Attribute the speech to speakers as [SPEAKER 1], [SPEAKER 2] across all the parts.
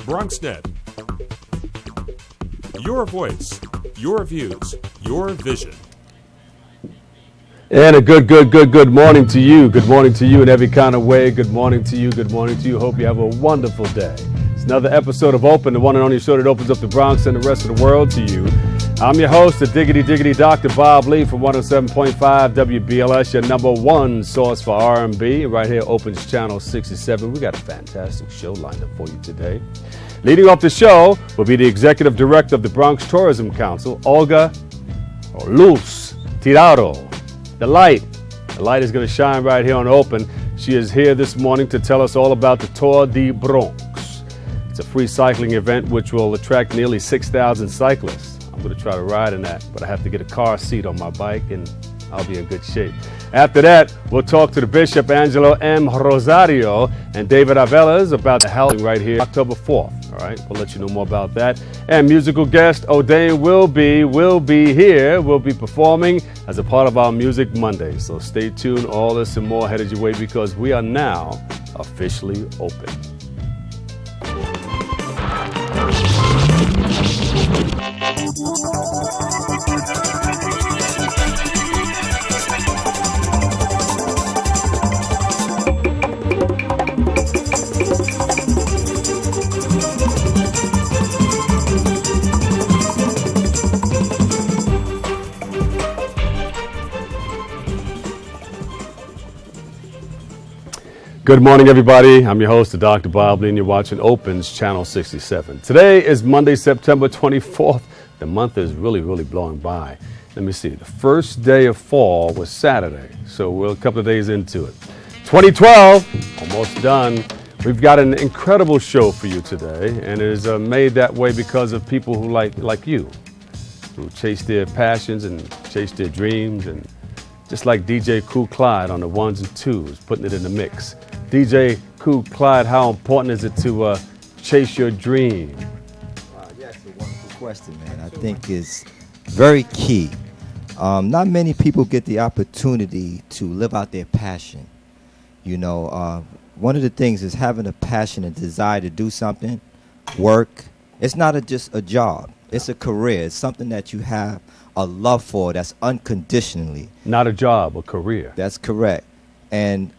[SPEAKER 1] BronxNet. Your voice, your views, your vision.
[SPEAKER 2] And a good morning to you. Good morning to you in every kind of way. Good morning to you. Good morning to you. Hope you have a wonderful day. It's another episode of Open, the one and only show that opens up the Bronx and the rest of the world to you. I'm your host, the Diggity Dr. Bob Lee from 107.5 WBLS, your number one source for R&B. Right here, Opens Channel 67. We got a fantastic show lined up for you today. Leading off the show will be the Executive Director of the Bronx Tourism Council, Olga Luz Tirado. The light is going to shine right here on Open. She is here this morning to tell us all about the Tour de Bronx. It's a free cycling event which will attract nearly 6,000 cyclists. I'm going to try to ride in that, but I have to get a car seat on my bike and I'll be in good shape. After that, we'll talk to the Bishop Angelo M. Rosario and David Avelas about the housing right here October 4th. All right, we'll let you know more about that. And musical guest ODay will be here. We'll be performing as a part of our Music Monday. So stay tuned. All this and more headed your way because we are now officially open. Good morning, everybody. I'm your host, Dr. Bob Lee, and you're watching Opens Channel 67. Today is Monday, September 24th. The month is really blowing by. Let me see. The first day of fall was Saturday, so we're a couple of days into it. 2012, almost done. We've got an incredible show for you today, and it is made that way because of people who like you, who chase their passions and chase their dreams, and just like DJ Kool Clyde on the ones and twos, putting it in the mix. DJ Kool Clyde, how important is it to chase your dream?
[SPEAKER 3] Yes, a wonderful question, man. I think it's very key. Not many people get the opportunity to live out their passion. You know, one of the things is having a passion and desire to do something, work. It's not just a job. It's a career. It's something that you have a love for that's unconditionally.
[SPEAKER 2] Not a job, a career.
[SPEAKER 3] That's correct. And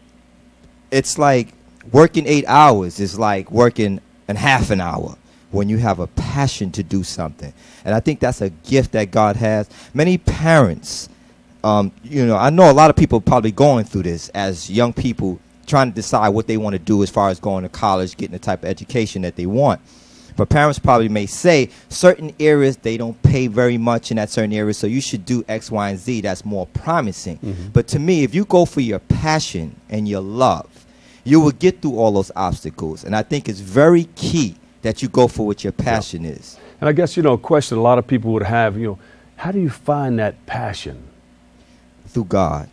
[SPEAKER 3] it's like working 8 hours is like working in half an hour when you have a passion to do something. And I think that's a gift that God has. Many parents, you know, I know a lot of people probably going through this as young people trying to decide what they want to do as far as going to college, getting the type of education that they want. But parents probably may say certain areas they don't pay very much in that certain area, so you should do X, Y, and Z. That's more promising. Mm-hmm. But to me, if you go for your passion and your love, you will get through all those obstacles. And I think it's very key that you go for what your passion is.
[SPEAKER 2] And I guess, you know, a question a lot of people would have, you know, how do you find that passion?
[SPEAKER 3] Through God.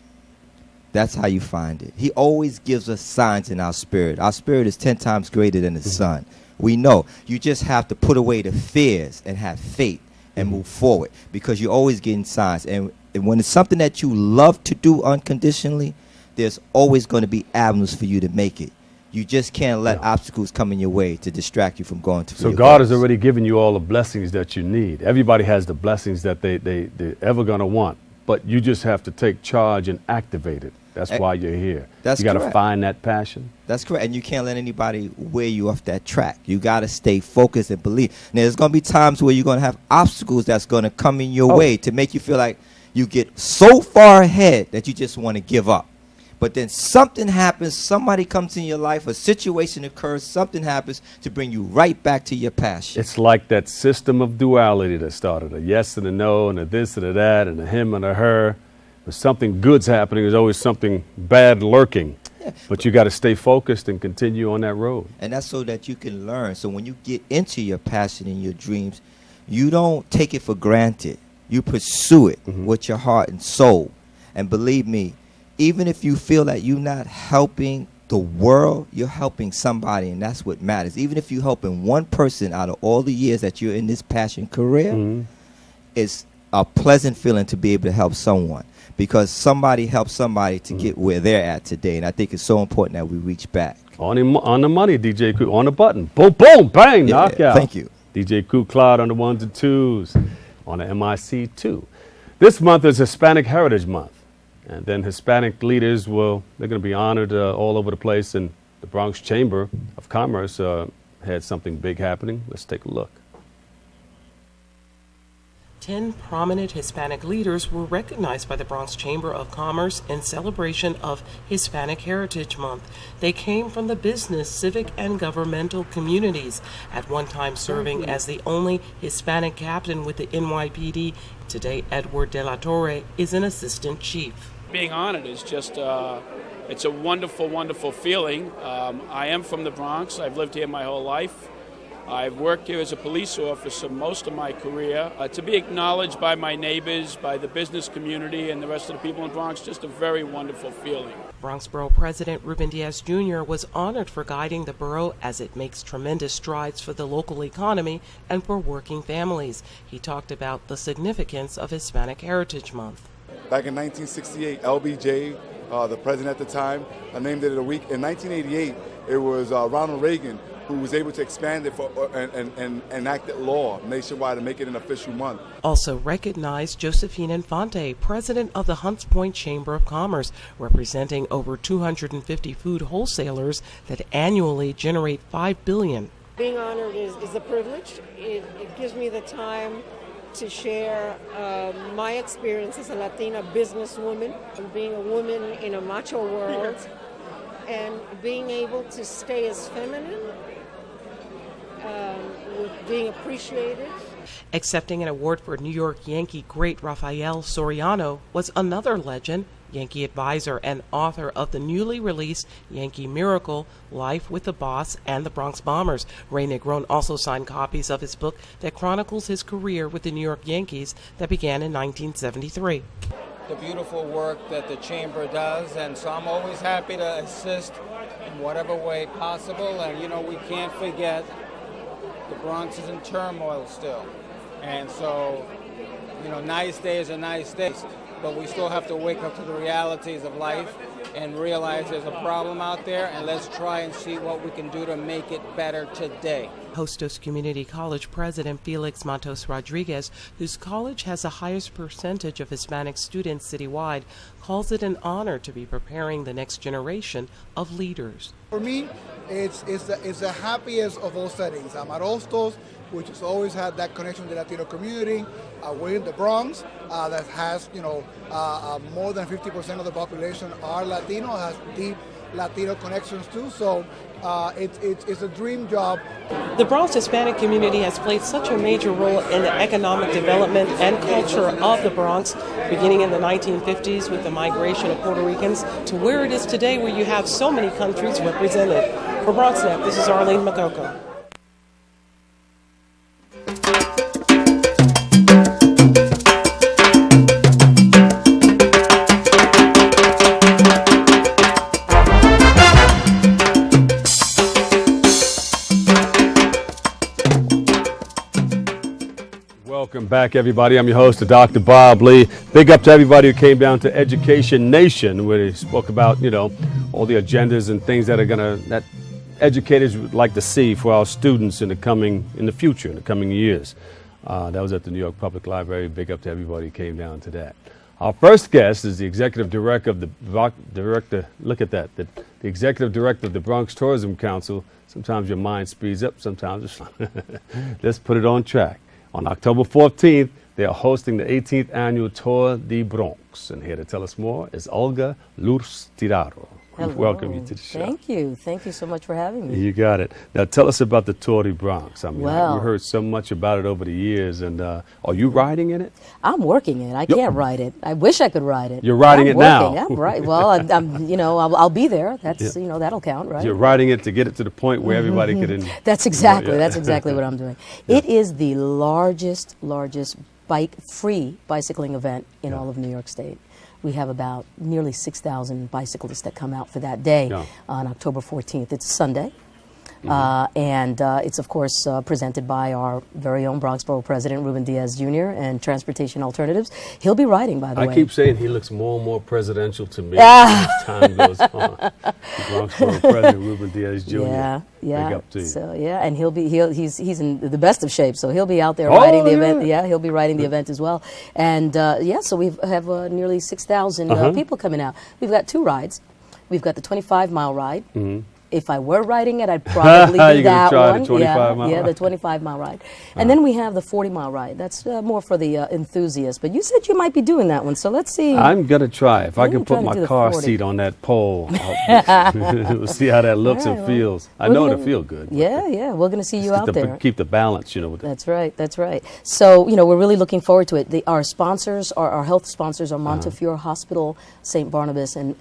[SPEAKER 3] That's how you find it. He always gives us signs in our spirit. Our spirit is 10 times greater than the sun. We know. You just have to put away the fears and have faith and move forward because you're always getting signs. And when it's something that you love to do unconditionally, there's always going to be avenues for you to make it. You just can't let obstacles come in your way to distract you from going to.
[SPEAKER 2] So God has already given you all the blessings that you need. Everybody has the blessings that they're ever going to want, but you just have to take charge and activate it. That's why you're here.
[SPEAKER 3] That's
[SPEAKER 2] you got to
[SPEAKER 3] correct.
[SPEAKER 2] find that passion.
[SPEAKER 3] That's correct. And you can't let anybody wear you off that track. You got to stay focused and believe. Now, there's going to be times where you're going to have obstacles that's going to come in your way to make you feel like you get so far ahead that you just want to give up. But then something happens, somebody comes in your life, a situation occurs, something happens to bring you right back to your passion.
[SPEAKER 2] It's like that system of duality that started, a yes and a no, and a this and a that, and a him and a her. If something good's happening, there's always something bad lurking. Yeah, but you got to stay focused and continue on that road.
[SPEAKER 3] And that's so that you can learn. So when you get into your passion and your dreams, you don't take it for granted. You pursue it with your heart and soul. And believe me, even if you feel that you're not helping the world, you're helping somebody, and that's what matters. Even if you're helping one person out of all the years that you're in this passion career, it's a pleasant feeling to be able to help someone. Because somebody helped somebody to get where they're at today. And I think it's so important that we reach back.
[SPEAKER 2] On the money, DJ Coop. On the button. Boom, boom, bang, knockout.
[SPEAKER 3] Thank you.
[SPEAKER 2] DJ Coop Cloud on the ones and twos. On the MIC2. This month is Hispanic Heritage Month. And then Hispanic leaders they're going to be honored all over the place. And the Bronx Chamber of Commerce had something big happening. Let's take a look.
[SPEAKER 4] 10 prominent Hispanic leaders were recognized by the Bronx Chamber of Commerce in celebration of Hispanic Heritage Month. They came from the business, civic, and governmental communities, at one time serving as the only Hispanic captain with the NYPD. Today, Edward De La Torre is an assistant chief.
[SPEAKER 5] Being honored is just, it's a wonderful, wonderful feeling. I am from the Bronx. I've lived here my whole life. I've worked here as a police officer most of my career. To be acknowledged by my neighbors, by the business community, and the rest of the people in the Bronx, just a very wonderful feeling.
[SPEAKER 4] Bronx Borough President Ruben Diaz Jr. was honored for guiding the borough as it makes tremendous strides for the local economy and for working families. He talked about the significance of Hispanic Heritage Month.
[SPEAKER 6] Back in 1968, LBJ, the president at the time, named it a week. In 1988, it was Ronald Reagan who was able to expand it and enacted law nationwide to make it an official month.
[SPEAKER 4] Also recognized Josephine Infante, president of the Hunts Point Chamber of Commerce, representing over 250 food wholesalers that annually generate $5 billion.
[SPEAKER 7] Being honored is a privilege. It gives me the time to share my experience as a Latina businesswoman, and being a woman in a macho world, and being able to stay as feminine, with being appreciated.
[SPEAKER 4] Accepting an award for New York Yankee great Rafael Soriano was another legend, Yankee advisor and author of the newly released Yankee Miracle, Life with the Boss and the Bronx Bombers. Ray Negron also signed copies of his book that chronicles his career with the New York Yankees that began in 1973.
[SPEAKER 8] The beautiful work that the Chamber does, and so I'm always happy to assist in whatever way possible. And you know, we can't forget the Bronx is in turmoil still, and so, you know, nice days are nice days, but we still have to wake up to the realities of life and realize there's a problem out there, and let's try and see what we can do to make it better today.
[SPEAKER 4] Hostos Community College President Felix Matos Rodriguez, whose college has the highest percentage of Hispanic students citywide, calls it an honor to be preparing the next generation of leaders.
[SPEAKER 9] For me, it's the happiest of all settings. I'm at Hostos, which has always had that connection with the Latino community. We're in the Bronx, that has, you know, more than 50% of the population are Latino, has deep Latino connections too. So it's a dream job.
[SPEAKER 4] The Bronx Hispanic community has played such a major role in the economic development and culture of the Bronx, beginning in the 1950s with the migration of Puerto Ricans to where it is today, where you have so many countries represented. For BronxNet, this is Arlene Makoko.
[SPEAKER 2] Welcome back, everybody. I'm your host, Dr. Bob Lee. Big up to everybody who came down to Education Nation, where they spoke about, you know, all the agendas and things that educators would like to see for our students in the coming years. That was at the New York Public Library. Big up to everybody who came down to that. Our first guest is the executive director of the executive director of the Bronx Tourism Council. Sometimes your mind speeds up, sometimes it's let's put it on track. On October 14th, they are hosting the 18th annual Tour de Bronx. And here to tell us more is Olga Lourdes Tirado.
[SPEAKER 10] Hello.
[SPEAKER 2] Welcome you to the show.
[SPEAKER 10] Thank you. Thank you so much for having me.
[SPEAKER 2] You got it. Now tell us about the Tour de Bronx. I mean,
[SPEAKER 10] Well-
[SPEAKER 2] we heard so much about it over the years. And are you riding in it?
[SPEAKER 10] I'm working it. I can't ride it. I wish I could ride it.
[SPEAKER 2] You're riding
[SPEAKER 10] I'm
[SPEAKER 2] it now.
[SPEAKER 10] working. I'm right. Well, I'm you know, I'll be there. That's, you know, that'll count, right?
[SPEAKER 2] You're riding it to get it to the point where everybody could.
[SPEAKER 10] That's exactly.
[SPEAKER 2] Yeah.
[SPEAKER 10] That's exactly what I'm doing. It is the largest free bicycling event in all of New York State. We have about nearly 6,000 bicyclists that come out for that day on October 14th. It's Sunday. And it's, of course, presented by our very own Bronx Borough President, Ruben Diaz Jr., and Transportation Alternatives. He'll be riding, by the way.
[SPEAKER 2] I keep saying he looks more and more presidential to me as time goes on. Bronx Borough President Ruben Diaz Jr.
[SPEAKER 10] Yeah, yeah.
[SPEAKER 2] Big up to you.
[SPEAKER 10] So yeah, and he's in the best of shape, so he'll be out there riding the event. Yeah, he'll be riding the event as well. And yeah, so we have nearly 6,000 people coming out. We've got 2 rides. We've got the 25-mile ride. If I were riding it, I'd probably do that one.
[SPEAKER 2] The 25-mile
[SPEAKER 10] the 25-mile ride. And then we have the 40-mile ride. That's more for the enthusiasts. But you said you might be doing that one, so let's see.
[SPEAKER 2] I'm going to try. If I can put my car seat on that pole, we'll see how that looks and feels. I know it'll feel good.
[SPEAKER 10] Yeah. We're going to see you out there.
[SPEAKER 2] Keep the balance,
[SPEAKER 10] That's right. So, we're really looking forward to it. Our sponsors, our health sponsors are Montefiore Hospital, St. Barnabas, and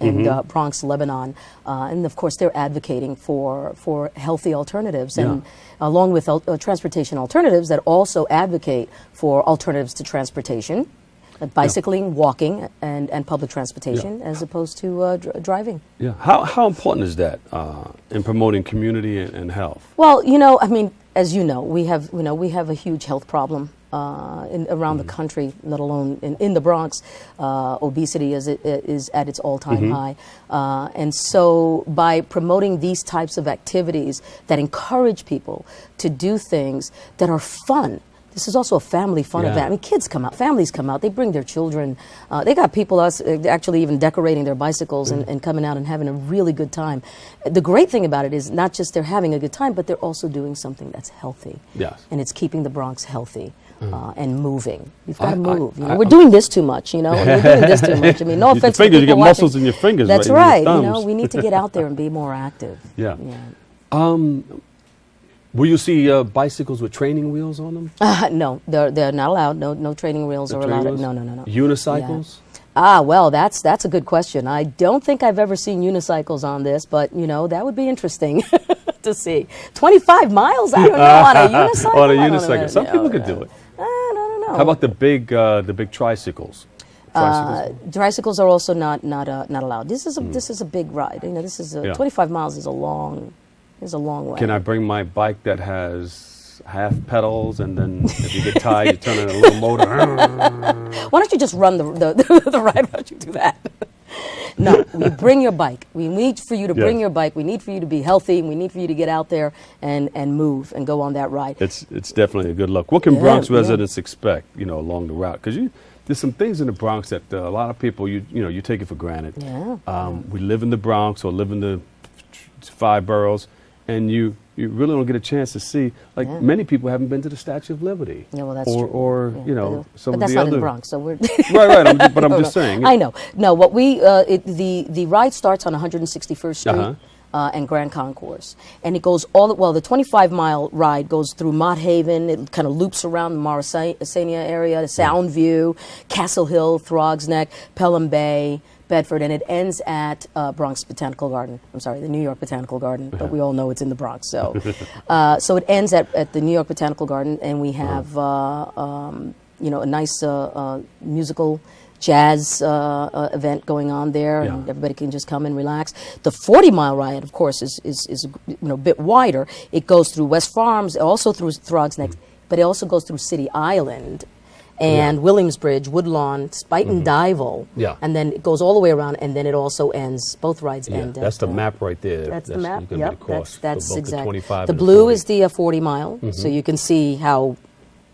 [SPEAKER 10] Bronx, Lebanon. And, of course, they're advocating for healthy alternatives, and along with transportation alternatives that also advocate for alternatives to transportation, bicycling, walking, and public transportation, as opposed to driving.
[SPEAKER 2] Yeah. How important is that in promoting community and health?
[SPEAKER 10] Well, I mean, as you know, we have a huge health problem around the country, let alone in the Bronx. Obesity is at its all-time high. And so by promoting these types of activities that encourage people to do things that are fun. This is also a family fun event. I mean, kids come out, families come out, they bring their children. They got people actually even decorating their bicycles and coming out and having a really good time. The great thing about it is not just they're having a good time, but they're also doing something that's healthy.
[SPEAKER 2] Yes.
[SPEAKER 10] And it's keeping the Bronx healthy. And moving. You've got to move. We're doing this too much, We're doing this too much. I mean, no offense to people
[SPEAKER 2] you get
[SPEAKER 10] watching.
[SPEAKER 2] muscles in your fingers.
[SPEAKER 10] That's right. We need to get out there and be more active.
[SPEAKER 2] Yeah. Will you see bicycles with training wheels on them?
[SPEAKER 10] No, they're not allowed. No training wheels are allowed. No.
[SPEAKER 2] Unicycles?
[SPEAKER 10] Yeah. Well, that's a good question. I don't think I've ever seen unicycles on this, but that would be interesting to see. 25 miles? I don't know, on a unicycle.
[SPEAKER 2] On a unicycle. Some people could do it.
[SPEAKER 10] I don't know.
[SPEAKER 2] How about the big tricycles?
[SPEAKER 10] Tricycles are also not allowed. This is a big ride. 25 miles is a long way.
[SPEAKER 2] Can I bring my bike that has half pedals, and then if you get tired, you turn on a little motor?
[SPEAKER 10] Why don't you just run the ride? Why don't you do that? No, you bring your bike. We need for you to bring your bike. We need for you to be healthy. We need for you to get out there and move and go on that ride.
[SPEAKER 2] It's definitely a good look. What can Bronx residents expect, along the route? Because there's some things in the Bronx that a lot of people, you take it for granted.
[SPEAKER 10] Yeah.
[SPEAKER 2] We live in the Bronx or live in the 5 boroughs, and you really don't get a chance to see, many people haven't been to the Statue of Liberty.
[SPEAKER 10] Yeah, well, that's true.
[SPEAKER 2] Or some of the other.
[SPEAKER 10] But that's not in the Bronx, so we're...
[SPEAKER 2] right, I'm just saying.
[SPEAKER 10] I know. No, what the ride starts on 161st Street. And Grand Concourse. And it goes the 25-mile ride goes through Mott Haven. It kind of loops around the Morrisania area, the Sound View, Castle Hill, Throgs Neck, Pelham Bay, Bedford, and it ends at Bronx Botanical Garden. I'm sorry, the New York Botanical Garden, but we all know it's in the Bronx. So so it ends at the New York Botanical Garden, and we have a nice musical jazz event going on there, and everybody can just come and relax. The 40-mile ride, of course, is a bit wider. It goes through West Farms, also through Throgs Neck, but it also goes through City Island and Williamsbridge, Woodlawn, Spuyten Duyvil, and then it goes all the way around, and then it also ends. Both rides end.
[SPEAKER 2] That's the map right there.
[SPEAKER 10] That's the map. Yep, that's exactly.
[SPEAKER 2] The
[SPEAKER 10] blue is the 40-mile, so you can see how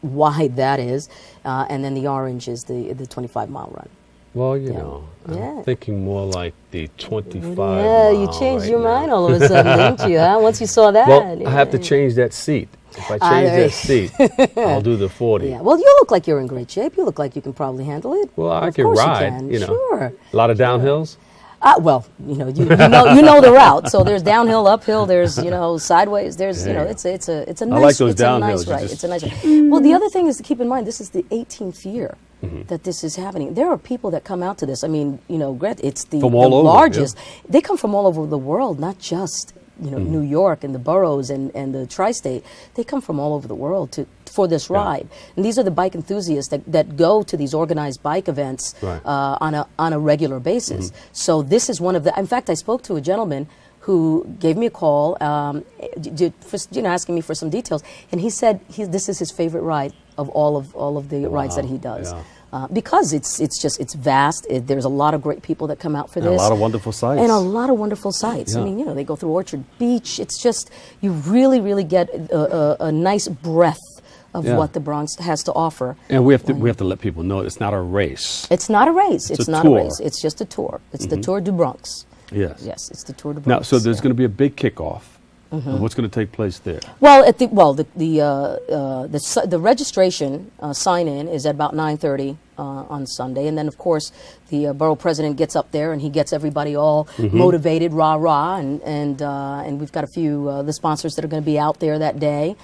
[SPEAKER 10] wide that is, and then the orange is the 25-mile run.
[SPEAKER 2] Well, I'm thinking more like the 25.
[SPEAKER 10] Yeah, you changed your mind all of a sudden, didn't you? Huh? Once you saw that.
[SPEAKER 2] Well, I have to change that seat. If I change that seat, I'll do the 40.
[SPEAKER 10] Yeah. Well, you look like you're in great shape. You look like you can probably handle it.
[SPEAKER 2] Well, I can ride.
[SPEAKER 10] Sure.
[SPEAKER 2] A lot of downhills.
[SPEAKER 10] Well, you know the route. So there's downhill, uphill. There's sideways. There's it's a nice.
[SPEAKER 2] I like those
[SPEAKER 10] it's
[SPEAKER 2] downhills.
[SPEAKER 10] A nice ride. It's a nice ride. Well, the other thing is to keep in mind this is the 18th year that this is happening. There are people that come out to this. I mean, it's the largest. They come from all over the world, not just New York and the boroughs and the tri-state. They come from all over the world for this ride. And these are the bike enthusiasts that go to these organized bike events on a regular basis. So this is one of the. In fact, I spoke to a gentleman who gave me a call, asking me for some details, and he said this is his favorite ride of all of the rides that he does.
[SPEAKER 2] Yeah.
[SPEAKER 10] Because it's vast. There's a lot of great people that come out for this.
[SPEAKER 2] And a lot of wonderful sights.
[SPEAKER 10] And a lot of wonderful sights.
[SPEAKER 2] Yeah.
[SPEAKER 10] I mean, they go through Orchard Beach. It's just, you really, really get a nice breadth of what the Bronx has to offer.
[SPEAKER 2] And we have to let people know it's not a race.
[SPEAKER 10] It's not a race. It's
[SPEAKER 2] a
[SPEAKER 10] not
[SPEAKER 2] tour.
[SPEAKER 10] a race. It's just a tour. It's the Tour du Bronx.
[SPEAKER 2] Yes.
[SPEAKER 10] Yes, it's the Tour du
[SPEAKER 2] Now,
[SPEAKER 10] Bronx.
[SPEAKER 2] so there's going to be a big kickoff. What's going to take place there?
[SPEAKER 10] Well, the registration sign-in is at about 9:30 on Sunday, and then of course the borough president gets up there and he gets everybody all motivated, rah, and we've got a few the sponsors that are going to be out there that day,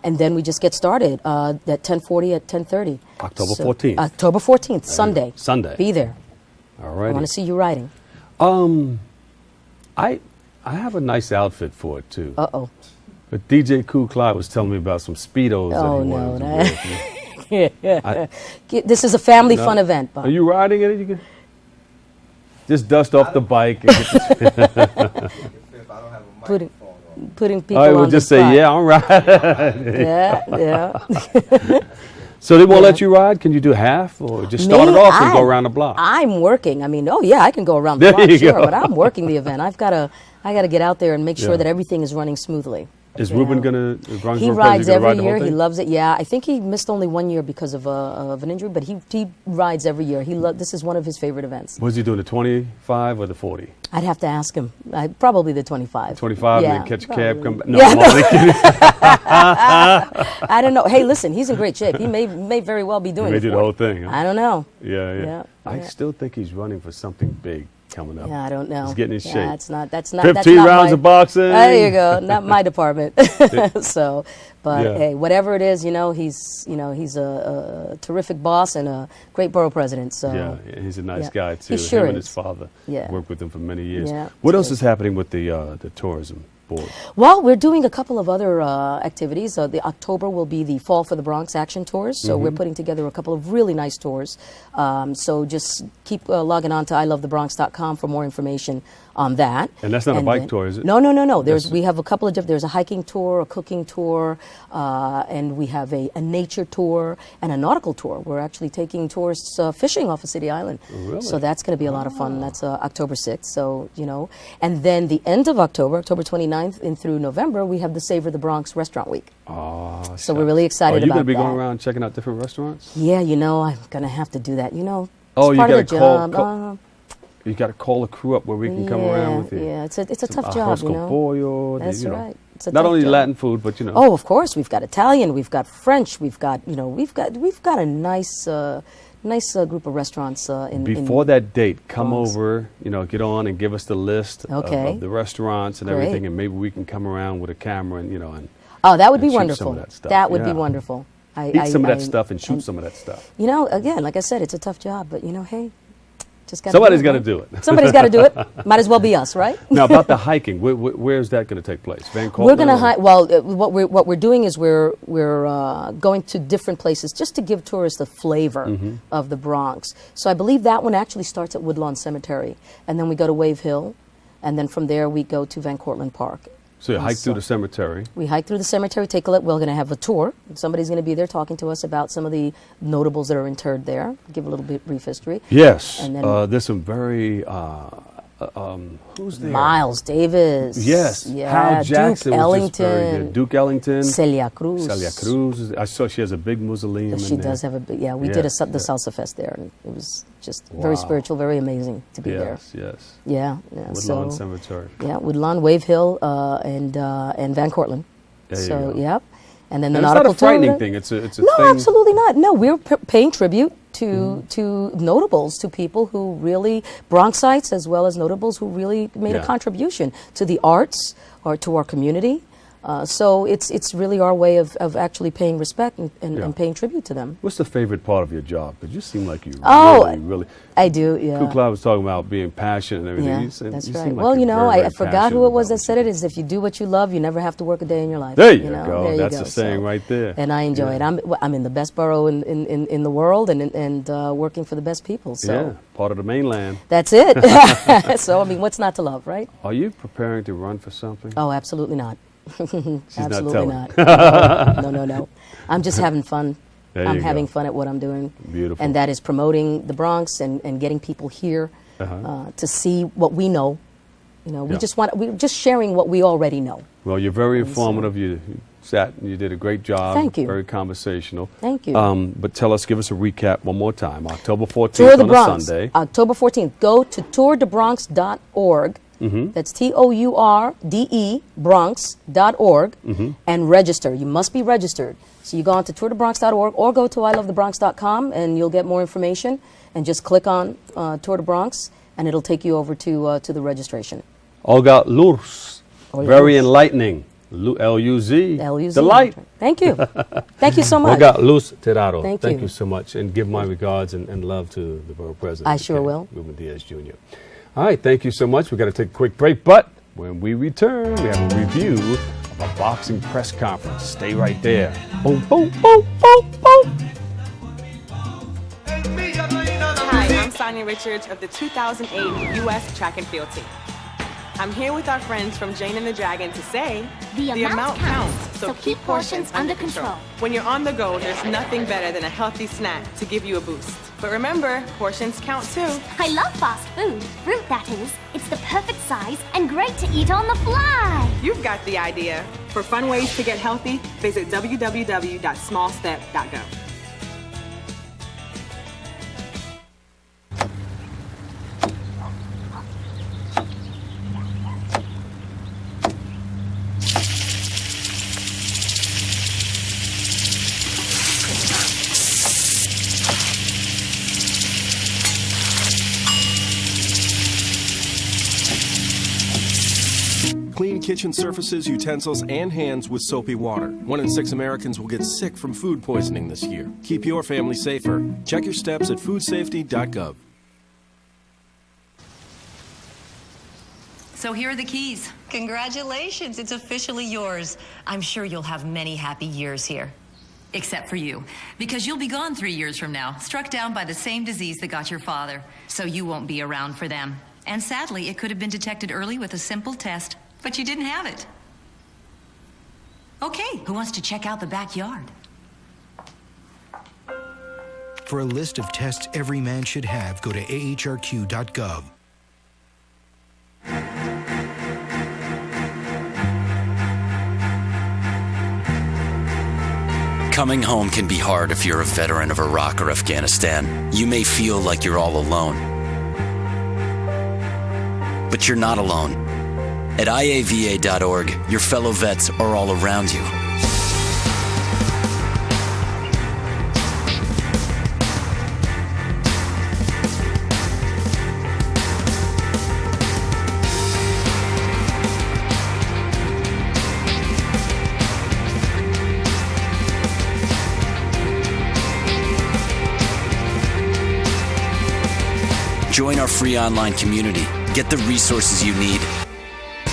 [SPEAKER 10] and then we just get started at 10:40 at 10:30.
[SPEAKER 2] October 14th.
[SPEAKER 10] October 14th, Sunday.
[SPEAKER 2] Sunday.
[SPEAKER 10] Be there.
[SPEAKER 2] All right.
[SPEAKER 10] I want to see you riding.
[SPEAKER 2] I have a nice outfit for it too.
[SPEAKER 10] Uh-oh.
[SPEAKER 2] But DJ Kool Clyde was telling me about some Speedos that he wanted to wear.
[SPEAKER 10] This is a family fun event, Bob.
[SPEAKER 2] Are you riding it? You can just dust off the bike. And
[SPEAKER 10] Putting people
[SPEAKER 2] I
[SPEAKER 10] on
[SPEAKER 2] would
[SPEAKER 10] the
[SPEAKER 2] just
[SPEAKER 10] spot.
[SPEAKER 2] say, yeah, I'm riding.
[SPEAKER 10] Yeah.
[SPEAKER 2] So they won't let you ride? Can you do half? Or just start it off and go around the block?
[SPEAKER 10] I'm working. I mean, I can go around the
[SPEAKER 2] There
[SPEAKER 10] block,
[SPEAKER 2] you
[SPEAKER 10] sure,
[SPEAKER 2] go.
[SPEAKER 10] but I'm working the event. I gotta get out there and make sure that everything is running smoothly.
[SPEAKER 2] Is Ruben going to, Bronx
[SPEAKER 10] He
[SPEAKER 2] Road
[SPEAKER 10] rides
[SPEAKER 2] Clergy gonna
[SPEAKER 10] every
[SPEAKER 2] ride the whole
[SPEAKER 10] year. He
[SPEAKER 2] thing?
[SPEAKER 10] loves it. Yeah, I think he missed only 1 year because of an injury, but he rides every year. This is one of his favorite events.
[SPEAKER 2] Was he doing the 25 or the 40?
[SPEAKER 10] I'd have to ask him. Probably the 25.
[SPEAKER 2] 25
[SPEAKER 10] Yeah,
[SPEAKER 2] and then catch a cab, come back? No,
[SPEAKER 10] Yeah,
[SPEAKER 2] I'm only kidding.
[SPEAKER 10] I don't know. Hey, listen, he's in great shape. He may very well be doing
[SPEAKER 2] He may
[SPEAKER 10] it.
[SPEAKER 2] do the whole thing. Huh?
[SPEAKER 10] I don't know.
[SPEAKER 2] Yeah. I still think he's running for something big coming up.
[SPEAKER 10] Yeah, I don't know.
[SPEAKER 2] He's getting in shape.
[SPEAKER 10] That's not
[SPEAKER 2] 15
[SPEAKER 10] rounds
[SPEAKER 2] rounds of boxing.
[SPEAKER 10] There you go. Not my department. So, but
[SPEAKER 2] Yeah.
[SPEAKER 10] hey, whatever it is, he's a terrific boss and a great borough president. So
[SPEAKER 2] Yeah, he's a nice
[SPEAKER 10] yeah.
[SPEAKER 2] guy too.
[SPEAKER 10] He sure
[SPEAKER 2] Him and
[SPEAKER 10] is.
[SPEAKER 2] his father
[SPEAKER 10] Yeah.
[SPEAKER 2] worked with him for many years.
[SPEAKER 10] Yeah,
[SPEAKER 2] What
[SPEAKER 10] it's
[SPEAKER 2] else
[SPEAKER 10] good.
[SPEAKER 2] is happening with the tourism board?
[SPEAKER 10] Well, we're doing a couple of other activities. The October will be the Fall for the Bronx Action Tours. So we're putting together a couple of really nice tours. So just keep logging on to ilovethebronx.com for more information on that.
[SPEAKER 2] And that's not a bike
[SPEAKER 10] then-
[SPEAKER 2] tour, is it?
[SPEAKER 10] No. We have a couple of different. There's a hiking tour, a cooking tour, and we have a nature tour and a nautical tour. We're actually taking tourists fishing off of City Island.
[SPEAKER 2] Really?
[SPEAKER 10] So that's going to be a lot of fun. That's October 6th. So and then the end of October 29th and through November, we have the Savor the Bronx Restaurant Week.
[SPEAKER 2] Oh,
[SPEAKER 10] So we're really excited
[SPEAKER 2] Are you
[SPEAKER 10] about
[SPEAKER 2] going to be
[SPEAKER 10] that.
[SPEAKER 2] going around checking out different restaurants?
[SPEAKER 10] Yeah, I'm going to have to do that.
[SPEAKER 2] Oh,
[SPEAKER 10] it's
[SPEAKER 2] you
[SPEAKER 10] part
[SPEAKER 2] gotta
[SPEAKER 10] of the
[SPEAKER 2] call-
[SPEAKER 10] job.
[SPEAKER 2] You got to call a crew up where we can come around with you.
[SPEAKER 10] Yeah, it's a
[SPEAKER 2] Some
[SPEAKER 10] tough job,
[SPEAKER 2] arroz con pollo,
[SPEAKER 10] That's right. It's a
[SPEAKER 2] Not
[SPEAKER 10] tough
[SPEAKER 2] only
[SPEAKER 10] job.
[SPEAKER 2] Latin food, but
[SPEAKER 10] Oh, of course, we've got Italian, we've got French, we've got a nice group of restaurants in
[SPEAKER 2] Before that date, come
[SPEAKER 10] Bronx.
[SPEAKER 2] over, get on and give us the list
[SPEAKER 10] Okay.
[SPEAKER 2] of the restaurants and
[SPEAKER 10] Great.
[SPEAKER 2] everything, and maybe we can come around with a camera and
[SPEAKER 10] Oh, that would be
[SPEAKER 2] and shoot some
[SPEAKER 10] wonderful.
[SPEAKER 2] of that stuff.
[SPEAKER 10] That would be
[SPEAKER 2] Yeah.
[SPEAKER 10] wonderful.
[SPEAKER 2] eat some of that stuff and shoot some of that stuff.
[SPEAKER 10] Again, like I said, it's a tough job, but hey, just got
[SPEAKER 2] Somebody's got to do it.
[SPEAKER 10] Somebody's got to do it. Might as well be us, right?
[SPEAKER 2] Now, about the hiking, where's that going to take place? Van
[SPEAKER 10] We're
[SPEAKER 2] Cortlandt
[SPEAKER 10] going to
[SPEAKER 2] or-
[SPEAKER 10] hike. Well, what we're doing is we're going to different places just to give tourists a flavor of the Bronx. So I believe that one actually starts at Woodlawn Cemetery, and then we go to Wave Hill, and then from there we go to Van Cortlandt Park.
[SPEAKER 2] So you hike through the cemetery.
[SPEAKER 10] We hike through the cemetery, take a look. We're going to have a tour. Somebody's going to be there talking to us about some of the notables that are interred there, give a little bit brief history.
[SPEAKER 2] Yes.
[SPEAKER 10] And then
[SPEAKER 2] There's some very, who's there?
[SPEAKER 10] Miles Davis.
[SPEAKER 2] Yes.
[SPEAKER 10] Yeah.
[SPEAKER 2] Hal Jackson
[SPEAKER 10] Duke
[SPEAKER 2] was just very
[SPEAKER 10] Ellington.
[SPEAKER 2] good. Duke Ellington.
[SPEAKER 10] Celia Cruz.
[SPEAKER 2] Celia Cruz. I saw she has a big mausoleum
[SPEAKER 10] She
[SPEAKER 2] in there.
[SPEAKER 10] does have a big, we
[SPEAKER 2] Yeah,
[SPEAKER 10] did the
[SPEAKER 2] yeah.
[SPEAKER 10] Salsa Fest there, and it was just very
[SPEAKER 2] Wow.
[SPEAKER 10] spiritual, very amazing to be there.
[SPEAKER 2] Yes.
[SPEAKER 10] Yeah.
[SPEAKER 2] Woodlawn Cemetery.
[SPEAKER 10] Yeah, Woodlawn, Wave Hill, and Van Cortlandt.
[SPEAKER 2] There you
[SPEAKER 10] So,
[SPEAKER 2] go.
[SPEAKER 10] yep. And then the
[SPEAKER 2] And it's not
[SPEAKER 10] nautical
[SPEAKER 2] a frightening
[SPEAKER 10] tour.
[SPEAKER 2] thing. It's a
[SPEAKER 10] No,
[SPEAKER 2] thing.
[SPEAKER 10] absolutely not. No, we're paying tribute to notables, to people who really, Bronxites as well as notables who really made a
[SPEAKER 2] Yeah.
[SPEAKER 10] contribution to the arts or to our community. So it's really our way of actually paying respect and paying tribute to them.
[SPEAKER 2] What's the favorite part of your job? Because you seem like you really.
[SPEAKER 10] I do, yeah.
[SPEAKER 2] Kukla was talking about being passionate and everything.
[SPEAKER 10] Yeah, that's right.
[SPEAKER 2] Like
[SPEAKER 10] well, you know,
[SPEAKER 2] very
[SPEAKER 10] I forgot who it was that said it, is if you do what you love, you never have to work a day in your life.
[SPEAKER 2] There you
[SPEAKER 10] know?
[SPEAKER 2] go.
[SPEAKER 10] There
[SPEAKER 2] That's
[SPEAKER 10] you go.
[SPEAKER 2] the saying right there.
[SPEAKER 10] And I enjoy it. I'm in the best borough in the world and working for the best people. So.
[SPEAKER 2] Yeah, part of the mainland.
[SPEAKER 10] That's it. So, I mean, what's not to love, right?
[SPEAKER 2] Are you preparing to run for something?
[SPEAKER 10] Oh, absolutely not. Absolutely
[SPEAKER 2] not.
[SPEAKER 10] No. I'm just having fun. I'm having fun at what I'm doing.
[SPEAKER 2] Beautiful.
[SPEAKER 10] And that is promoting the Bronx and getting people here to see what we know. You know, we're just sharing what we already know.
[SPEAKER 2] Well, you're very informative. You sat and you did a great job.
[SPEAKER 10] Thank you.
[SPEAKER 2] Very conversational.
[SPEAKER 10] Thank you.
[SPEAKER 2] But give us a recap one more time. October 14th
[SPEAKER 10] Tour the
[SPEAKER 2] on
[SPEAKER 10] Bronx.
[SPEAKER 2] a Sunday.
[SPEAKER 10] October 14th. Go to tourdebronx.org. That's TOURDE Bronx.org and register. You must be registered. So you go on to tourdebronx.org or go to ilovethebronx.com and you'll get more information and just click on Tour de Bronx and it'll take you over to the
[SPEAKER 2] Olga Luz. Very enlightening. L-U-Z.
[SPEAKER 10] L-U-Z.
[SPEAKER 2] Delight.
[SPEAKER 10] Thank you. Thank you so much.
[SPEAKER 2] Olga Luz Tirado.
[SPEAKER 10] Thank
[SPEAKER 2] you so much. And give my regards and love to the borough president.
[SPEAKER 10] I sure will.
[SPEAKER 2] Ruben Diaz Jr. All right, thank you so much. We've got to take a quick break, but when we return, we have a review of a boxing press conference. Stay right there. Boom, boom, boom, boom, boom.
[SPEAKER 11] Hi, I'm Sonia Richards of the 2008 U.S. Track and Field Team. I'm here with our friends from Jane and the Dragon to say,
[SPEAKER 12] the amount counts, so keep portions under control.
[SPEAKER 11] When you're on the go, there's nothing better than a healthy snack to give you a boost. But remember, portions count too.
[SPEAKER 12] I love fast food, fruit that is. It's the perfect size and great to eat on the fly.
[SPEAKER 11] You've got the idea. For fun ways to get healthy, visit www.smallstep.gov.
[SPEAKER 13] Clean kitchen surfaces, utensils, and hands with soapy water. 1 in 6 Americans will get sick from food poisoning this year. Keep your family safer. Check your steps at foodsafety.gov.
[SPEAKER 14] So here are the keys. Congratulations, it's officially yours. I'm sure you'll have many happy years here. Except for you, because you'll be gone 3 years from now, struck down by the same disease that got your father. So you won't be around for them. And sadly, it could have been detected early with a simple test. But you didn't have it. Okay, who wants to check out the backyard?
[SPEAKER 15] For a list of tests every man should have, go to ahrq.gov.
[SPEAKER 16] Coming home can be hard if you're a veteran of Iraq or Afghanistan. You may feel like you're all alone. But you're not alone. At iava.org, your fellow vets are all around you. Join our free online community, get the resources you need,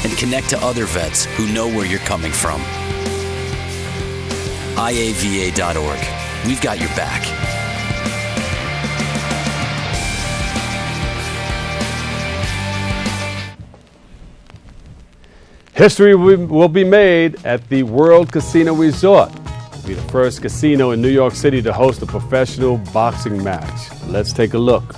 [SPEAKER 16] and connect to other vets who know where you're coming from. IAVA.org. We've got your back.
[SPEAKER 2] History will be made at the World Casino Resort. It'll be the first casino in New York City to host a professional boxing match. Let's take a look.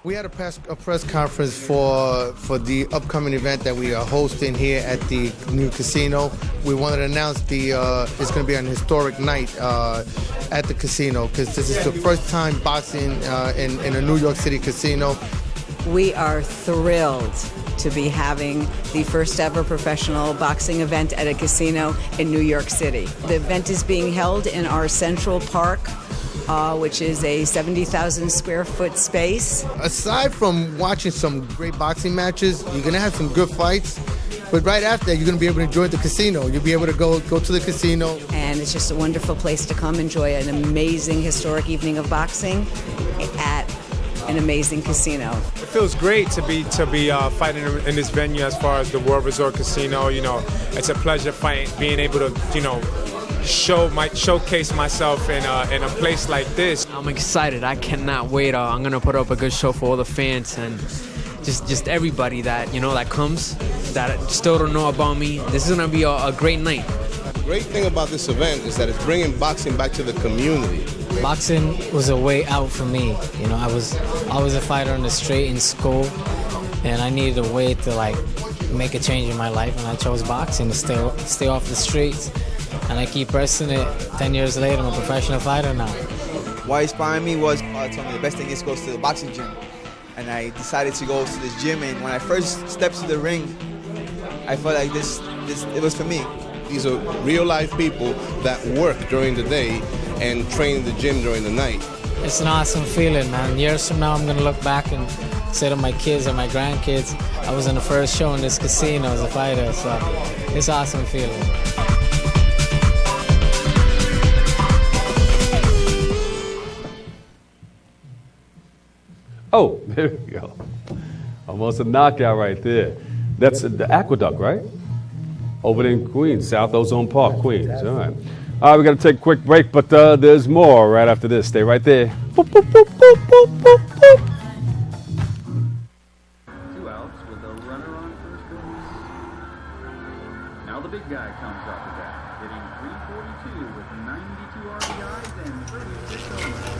[SPEAKER 17] We had a press conference for the upcoming event that we are hosting here at the new casino. We wanted to announce it's going to be an historic night at the casino because this is the first time boxing in a New York City casino.
[SPEAKER 18] We are thrilled to be having the first ever professional boxing event at a casino in New York City. The event is being held in our Central Park which is a 70,000 square foot space.
[SPEAKER 17] Aside from watching some great boxing matches, you're going to have some good fights. But right after that, you're going to be able to enjoy the casino. You'll be able to go to the casino.
[SPEAKER 18] And it's just a wonderful place to come enjoy an amazing historic evening of boxing at an amazing casino.
[SPEAKER 19] It feels great to be fighting in this venue as far as the World Resort Casino. You know, it's a pleasure being able to, you know, showcase myself in a place like this.
[SPEAKER 20] I'm excited. I cannot wait. I'm gonna put up a good show for all the fans and just everybody that, you know, that comes that still don't know about me. This is gonna be a great night.
[SPEAKER 21] The great thing about this event is that it's bringing boxing back to the community.
[SPEAKER 22] Boxing was a way out for me. You know, I was a fighter on the street in school, and I needed a way to like make a change in my life, and I chose boxing to stay off the streets. And I keep pressing it. 10 years later, I'm a professional fighter now.
[SPEAKER 23] What inspired me was told me the best thing is to go to the boxing gym. And I decided to go to this gym, and when I first stepped to the ring, I felt like this it was for me.
[SPEAKER 21] These are real life people that work during the day and train in the gym during the night.
[SPEAKER 22] It's an awesome feeling, man. Years from now, I'm gonna look back and say to my kids and my grandkids, I was in the first show in this casino as a fighter, so it's an awesome feeling.
[SPEAKER 2] Oh, there we go. Almost a knockout right there. That's the Aqueduct, right? Over in Queens, South Ozone Park, Queens. All right. All right, we got to take a quick break, but there's more right after this. Stay right there. Boop, boop, boop, boop, boop, boop, boop.
[SPEAKER 24] 2 outs with a runner on first base. Now the big guy comes off the bat, hitting .342 with 92 RBIs and 36 homers.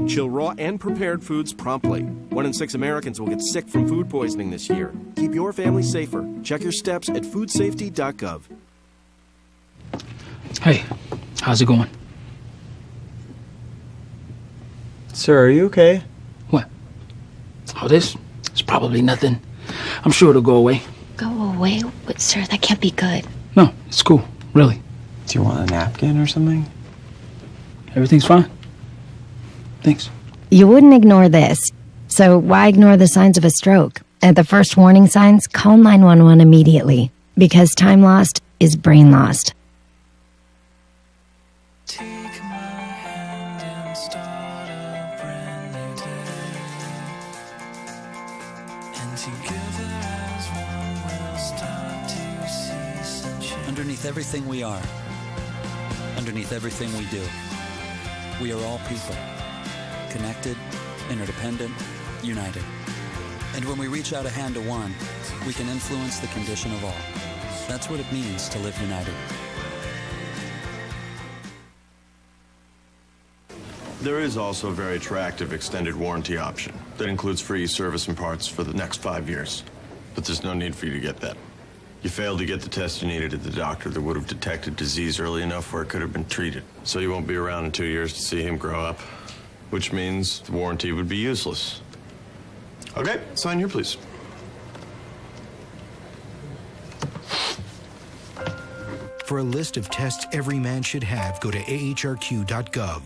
[SPEAKER 13] Chill raw and prepared foods promptly. 1 in 6 Americans will get sick from food poisoning this year. Keep your family safer. Check your steps at foodsafety.gov.
[SPEAKER 25] Hey, how's it going?
[SPEAKER 26] Sir, are you okay?
[SPEAKER 25] What? Oh, this? It's probably nothing. I'm sure it'll go away.
[SPEAKER 27] Go away? But sir, that can't be good.
[SPEAKER 25] No, it's cool. Really.
[SPEAKER 26] Do you want a napkin or something?
[SPEAKER 25] Everything's fine. Thanks.
[SPEAKER 27] You wouldn't ignore this. So why ignore the signs of a stroke? At the first warning signs, call 911 immediately. Because time lost is brain lost.
[SPEAKER 16] Underneath everything we are, underneath everything we do, we are all people, connected, interdependent, united. And when we reach out a hand to one, we can influence the condition of all. That's what it means to live united.
[SPEAKER 28] There is also a very attractive extended warranty option that includes free service and parts for the next 5 years. But there's no need for you to get that. You failed to get the test you needed at the doctor that would have detected disease early enough where it could have been treated. So you won't be around in 2 years to see him grow up, which means the warranty would be useless. Okay, sign here, please.
[SPEAKER 15] For a list of tests every man should have, go to ahrq.gov.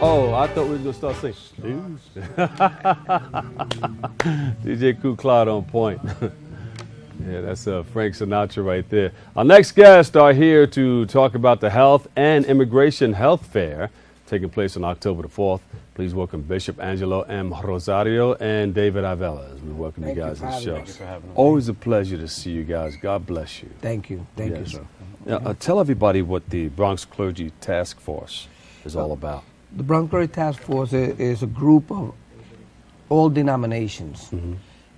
[SPEAKER 2] Oh, I thought we were going to start saying DJ Kool Cloud on point. Yeah, that's Frank Sinatra right there. Our next guests are here to talk about the Health and Immigration Health Fair taking place on October the 4th. Please welcome Bishop Angelo M. Rosario and David Avila as we welcome you guys to the show.
[SPEAKER 29] Thank you for having us.
[SPEAKER 2] Always a pleasure to see you guys. God bless you.
[SPEAKER 29] Thank you. Thank you, sir.
[SPEAKER 2] Now, tell everybody what the Bronx Clergy Task Force is all about.
[SPEAKER 29] The Bronx Clergy Task Force is a group of all denominations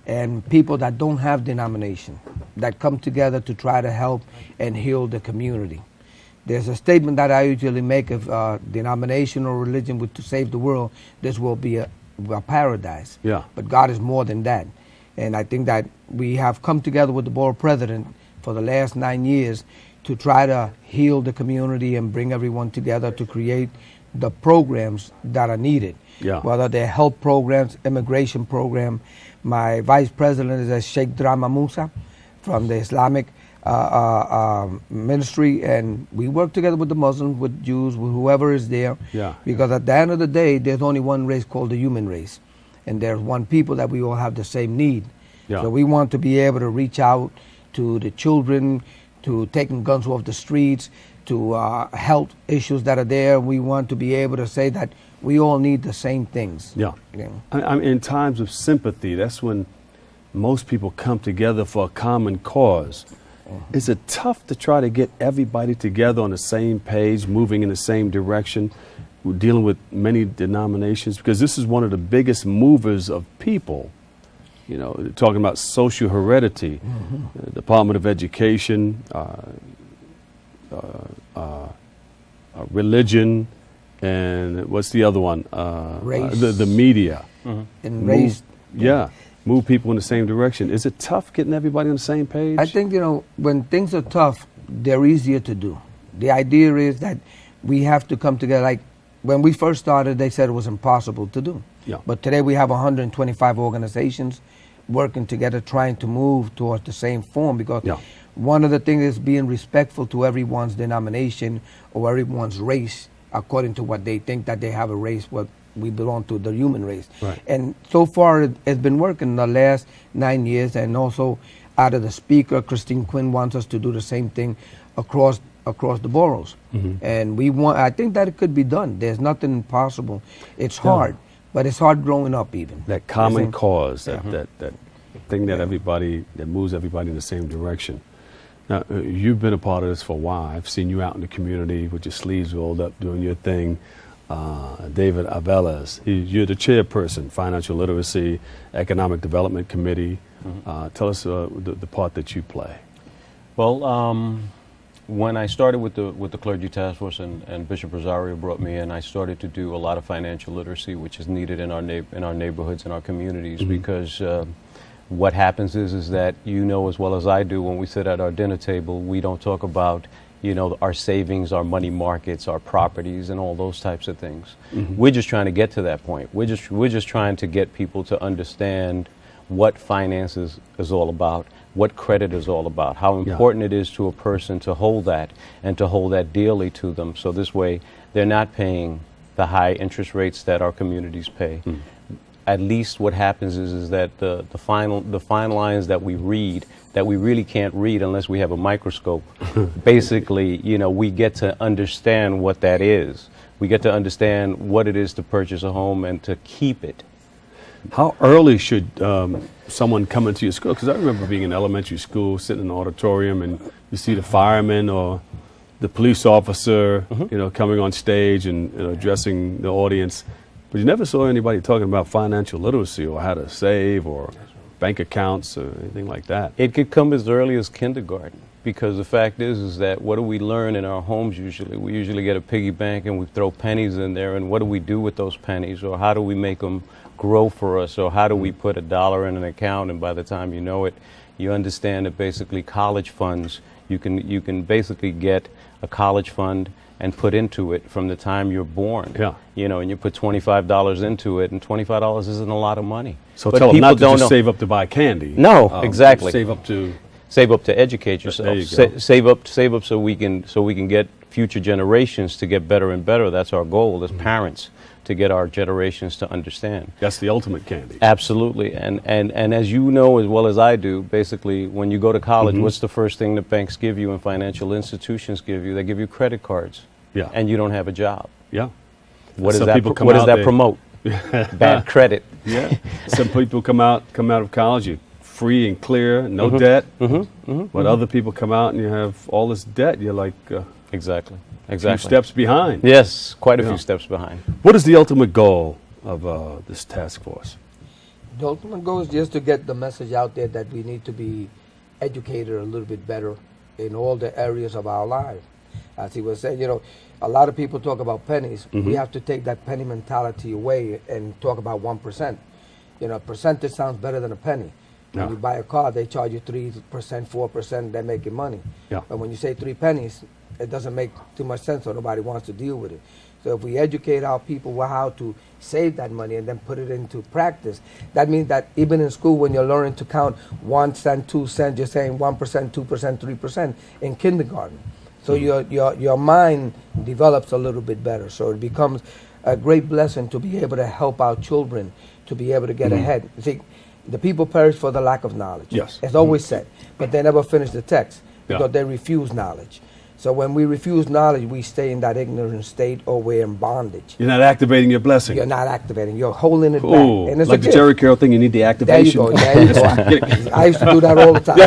[SPEAKER 29] and people that don't have denomination that come together to try to help and heal the community. There's a statement that I usually make: if denomination or religion were to save the world, this will be a paradise.
[SPEAKER 2] Yeah.
[SPEAKER 29] But God is more than that. And I think that we have come together with the board president for the last 9 years to try to heal the community and bring everyone together to create the programs that are needed.
[SPEAKER 2] Yeah.
[SPEAKER 29] Whether they're health programs, immigration program. My vice president is Sheikh Drama Musa from the Islamic ministry, and we work together with the Muslims, with Jews, with whoever is there.
[SPEAKER 2] Yeah.
[SPEAKER 29] Because at the end of the day, there's only one race called the human race. And there's one people that we all have the same need.
[SPEAKER 2] Yeah.
[SPEAKER 29] So we want to be able to reach out to the children, to taking guns off the streets, to health issues that are there. We want to be able to say that we all need the same things.
[SPEAKER 2] Yeah.
[SPEAKER 29] Yeah.
[SPEAKER 2] I mean, in times of sympathy, that's when most people come together for a common cause. Is it tough to try to get everybody together on the same page, moving in the same direction? We're dealing with many denominations, because this is one of the biggest movers of people. You know, talking about social heredity, Department of Education, religion, and what's the other one?
[SPEAKER 29] Race.
[SPEAKER 2] The media.
[SPEAKER 29] And race.
[SPEAKER 2] Move people in the same direction. Is it tough getting everybody on the same page?
[SPEAKER 29] I think, when things are tough, they're easier to do. The idea is that we have to come together. Like when we first started, they said it was impossible to do.
[SPEAKER 2] Yeah.
[SPEAKER 29] But today we have 125 organizations working together, trying to move towards the same form, because one of the things is being respectful to everyone's denomination or everyone's race, according to what they think that they have a race, what we belong to, the human race.
[SPEAKER 2] Right.
[SPEAKER 29] And so far it's been working the last 9 years, and also out of the speaker, Christine Quinn wants us to do the same thing across the boroughs. And I think that it could be done. There's nothing impossible. It's hard, but it's hard growing up even.
[SPEAKER 2] That common cause, that thing that moves everybody in the same direction. Now, you've been a part of this for a while. I've seen you out in the community with your sleeves rolled up doing your thing. David Avelas, you're the chairperson, Financial Literacy, Economic Development Committee. Tell us the part that you play.
[SPEAKER 1] Well, when I started with the Clergy Task Force and Bishop Rosario brought me in, I started to do a lot of financial literacy, which is needed in our neighborhoods and our communities, because what happens is that, as well as I do, when we sit at our dinner table, we don't talk about our savings, our money markets, our properties, and all those types of things. We're just trying to get to that point. We're just trying to get people to understand what finance is all about, what credit is all about, how important it is to a person to hold that, and to hold that dearly to them. So this way, they're not paying the high interest rates that our communities pay. At least what happens is that the fine lines that we read, that we really can't read unless we have a microscope, basically, we get to understand what that is. We get to understand what it is to purchase a home and to keep it.
[SPEAKER 2] How early should someone come into your school? Because I remember being in elementary school, sitting in the auditorium, and you see the fireman or the police officer, coming on stage and addressing the audience. But you never saw anybody talking about financial literacy or how to save or bank accounts or anything like that.
[SPEAKER 1] It could come as early as kindergarten, because the fact is that what do we learn in our homes usually? We usually get a piggy bank and we throw pennies in there, and what do we do with those pennies, or how do we make them grow for us, or how do we put $1 in an account, and by the time you know it, you understand that basically college funds, you can basically get a college fund and put into it from the time you're born.
[SPEAKER 2] Yeah.
[SPEAKER 1] And you put $25 into it, and $25 isn't a lot of money.
[SPEAKER 2] So tell them not to just save up to buy candy.
[SPEAKER 1] No, exactly.
[SPEAKER 2] Save up to
[SPEAKER 1] educate yourself.
[SPEAKER 2] There you go.
[SPEAKER 1] Save up so we can get future generations to get better and better. That's our goal as parents, to get our generations to understand.
[SPEAKER 2] That's the ultimate candy.
[SPEAKER 1] Absolutely. And as you know as well as I do, basically when you go to college, what's the first thing that banks give you and financial institutions give you? They give you credit cards.
[SPEAKER 2] Yeah.
[SPEAKER 1] And you don't have a job.
[SPEAKER 2] Yeah.
[SPEAKER 1] What does that promote? Bad credit.
[SPEAKER 2] Yeah. Some people come out of college, you're free and clear, no debt. But other people come out and you have all this debt. You're like
[SPEAKER 1] exactly.
[SPEAKER 2] A few steps behind.
[SPEAKER 1] Yes, quite a few steps behind.
[SPEAKER 2] What is the ultimate goal of this task force?
[SPEAKER 29] The ultimate goal is just to get the message out there that we need to be educated a little bit better in all the areas of our lives. As he was saying, you know, a lot of people talk about pennies.
[SPEAKER 2] Mhm.
[SPEAKER 29] We have to take that penny mentality away and talk about 1%. You know, a percentage sounds better than a penny. When
[SPEAKER 2] Yeah.
[SPEAKER 29] you buy a car, they charge you 3%, 4%, they're making money.
[SPEAKER 2] Yeah.
[SPEAKER 29] But when you say 3 pennies, it doesn't make too much sense, so nobody wants to deal with it. So if we educate our people how to save that money and then put it into practice, that means that even in school, when you're learning to count 1 cent, 2 cents, you're saying 1%, 2%, 3% in kindergarten. So your mind develops a little bit better. So it becomes a great blessing to be able to help our children to be able to get ahead. You see, the people perish for the lack of knowledge.
[SPEAKER 2] Yes.
[SPEAKER 29] It's always said, but they never finish the text because
[SPEAKER 2] Yeah.
[SPEAKER 29] they refuse knowledge. So when we refuse knowledge, we stay in that ignorant state or we're in bondage.
[SPEAKER 2] You're not activating your blessing.
[SPEAKER 29] You're not activating. You're holding it
[SPEAKER 2] Ooh,
[SPEAKER 29] back. And it's
[SPEAKER 2] like
[SPEAKER 29] a
[SPEAKER 2] the
[SPEAKER 29] gift.
[SPEAKER 2] Jerry Carroll thing, you need the
[SPEAKER 29] There you
[SPEAKER 2] activation.
[SPEAKER 29] go. There you go. I used to do that all the time.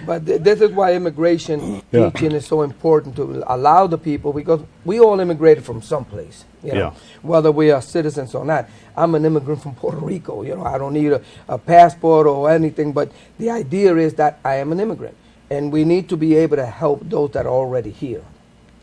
[SPEAKER 29] But this is why immigration
[SPEAKER 2] Yeah.
[SPEAKER 29] teaching is so important, to allow the people, because we all immigrated from someplace. You know,
[SPEAKER 2] Yeah.
[SPEAKER 29] whether we are citizens or not. I'm an immigrant from Puerto Rico. You know, I don't need a passport or anything, but the idea is that I am an immigrant. And we need to be able to help those that are already here,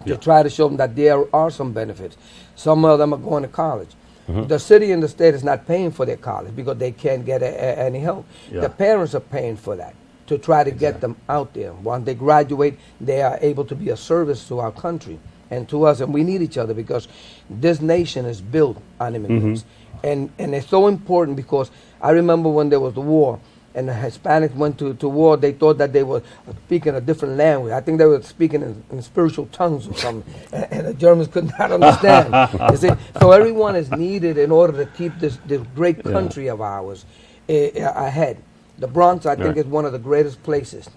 [SPEAKER 29] to try to show them that there are some benefits. Some of them are going to college.
[SPEAKER 2] Mhm.
[SPEAKER 29] The city and the state is not paying for their college because they can't get any help.
[SPEAKER 2] Yeah.
[SPEAKER 29] The parents are paying for that to try to get them out there. Once they graduate, they are able to be a service to our country and to us. And we need each other because this nation is built on immigrants. And it's so important because I remember when there was the war, and the Hispanics went to war, they thought that they were speaking a different language. I think they were speaking in spiritual tongues or something, and the Germans could not understand. You see? So everyone is needed in order to keep this great country of ours ahead. The Bronx, I think, is one of the greatest places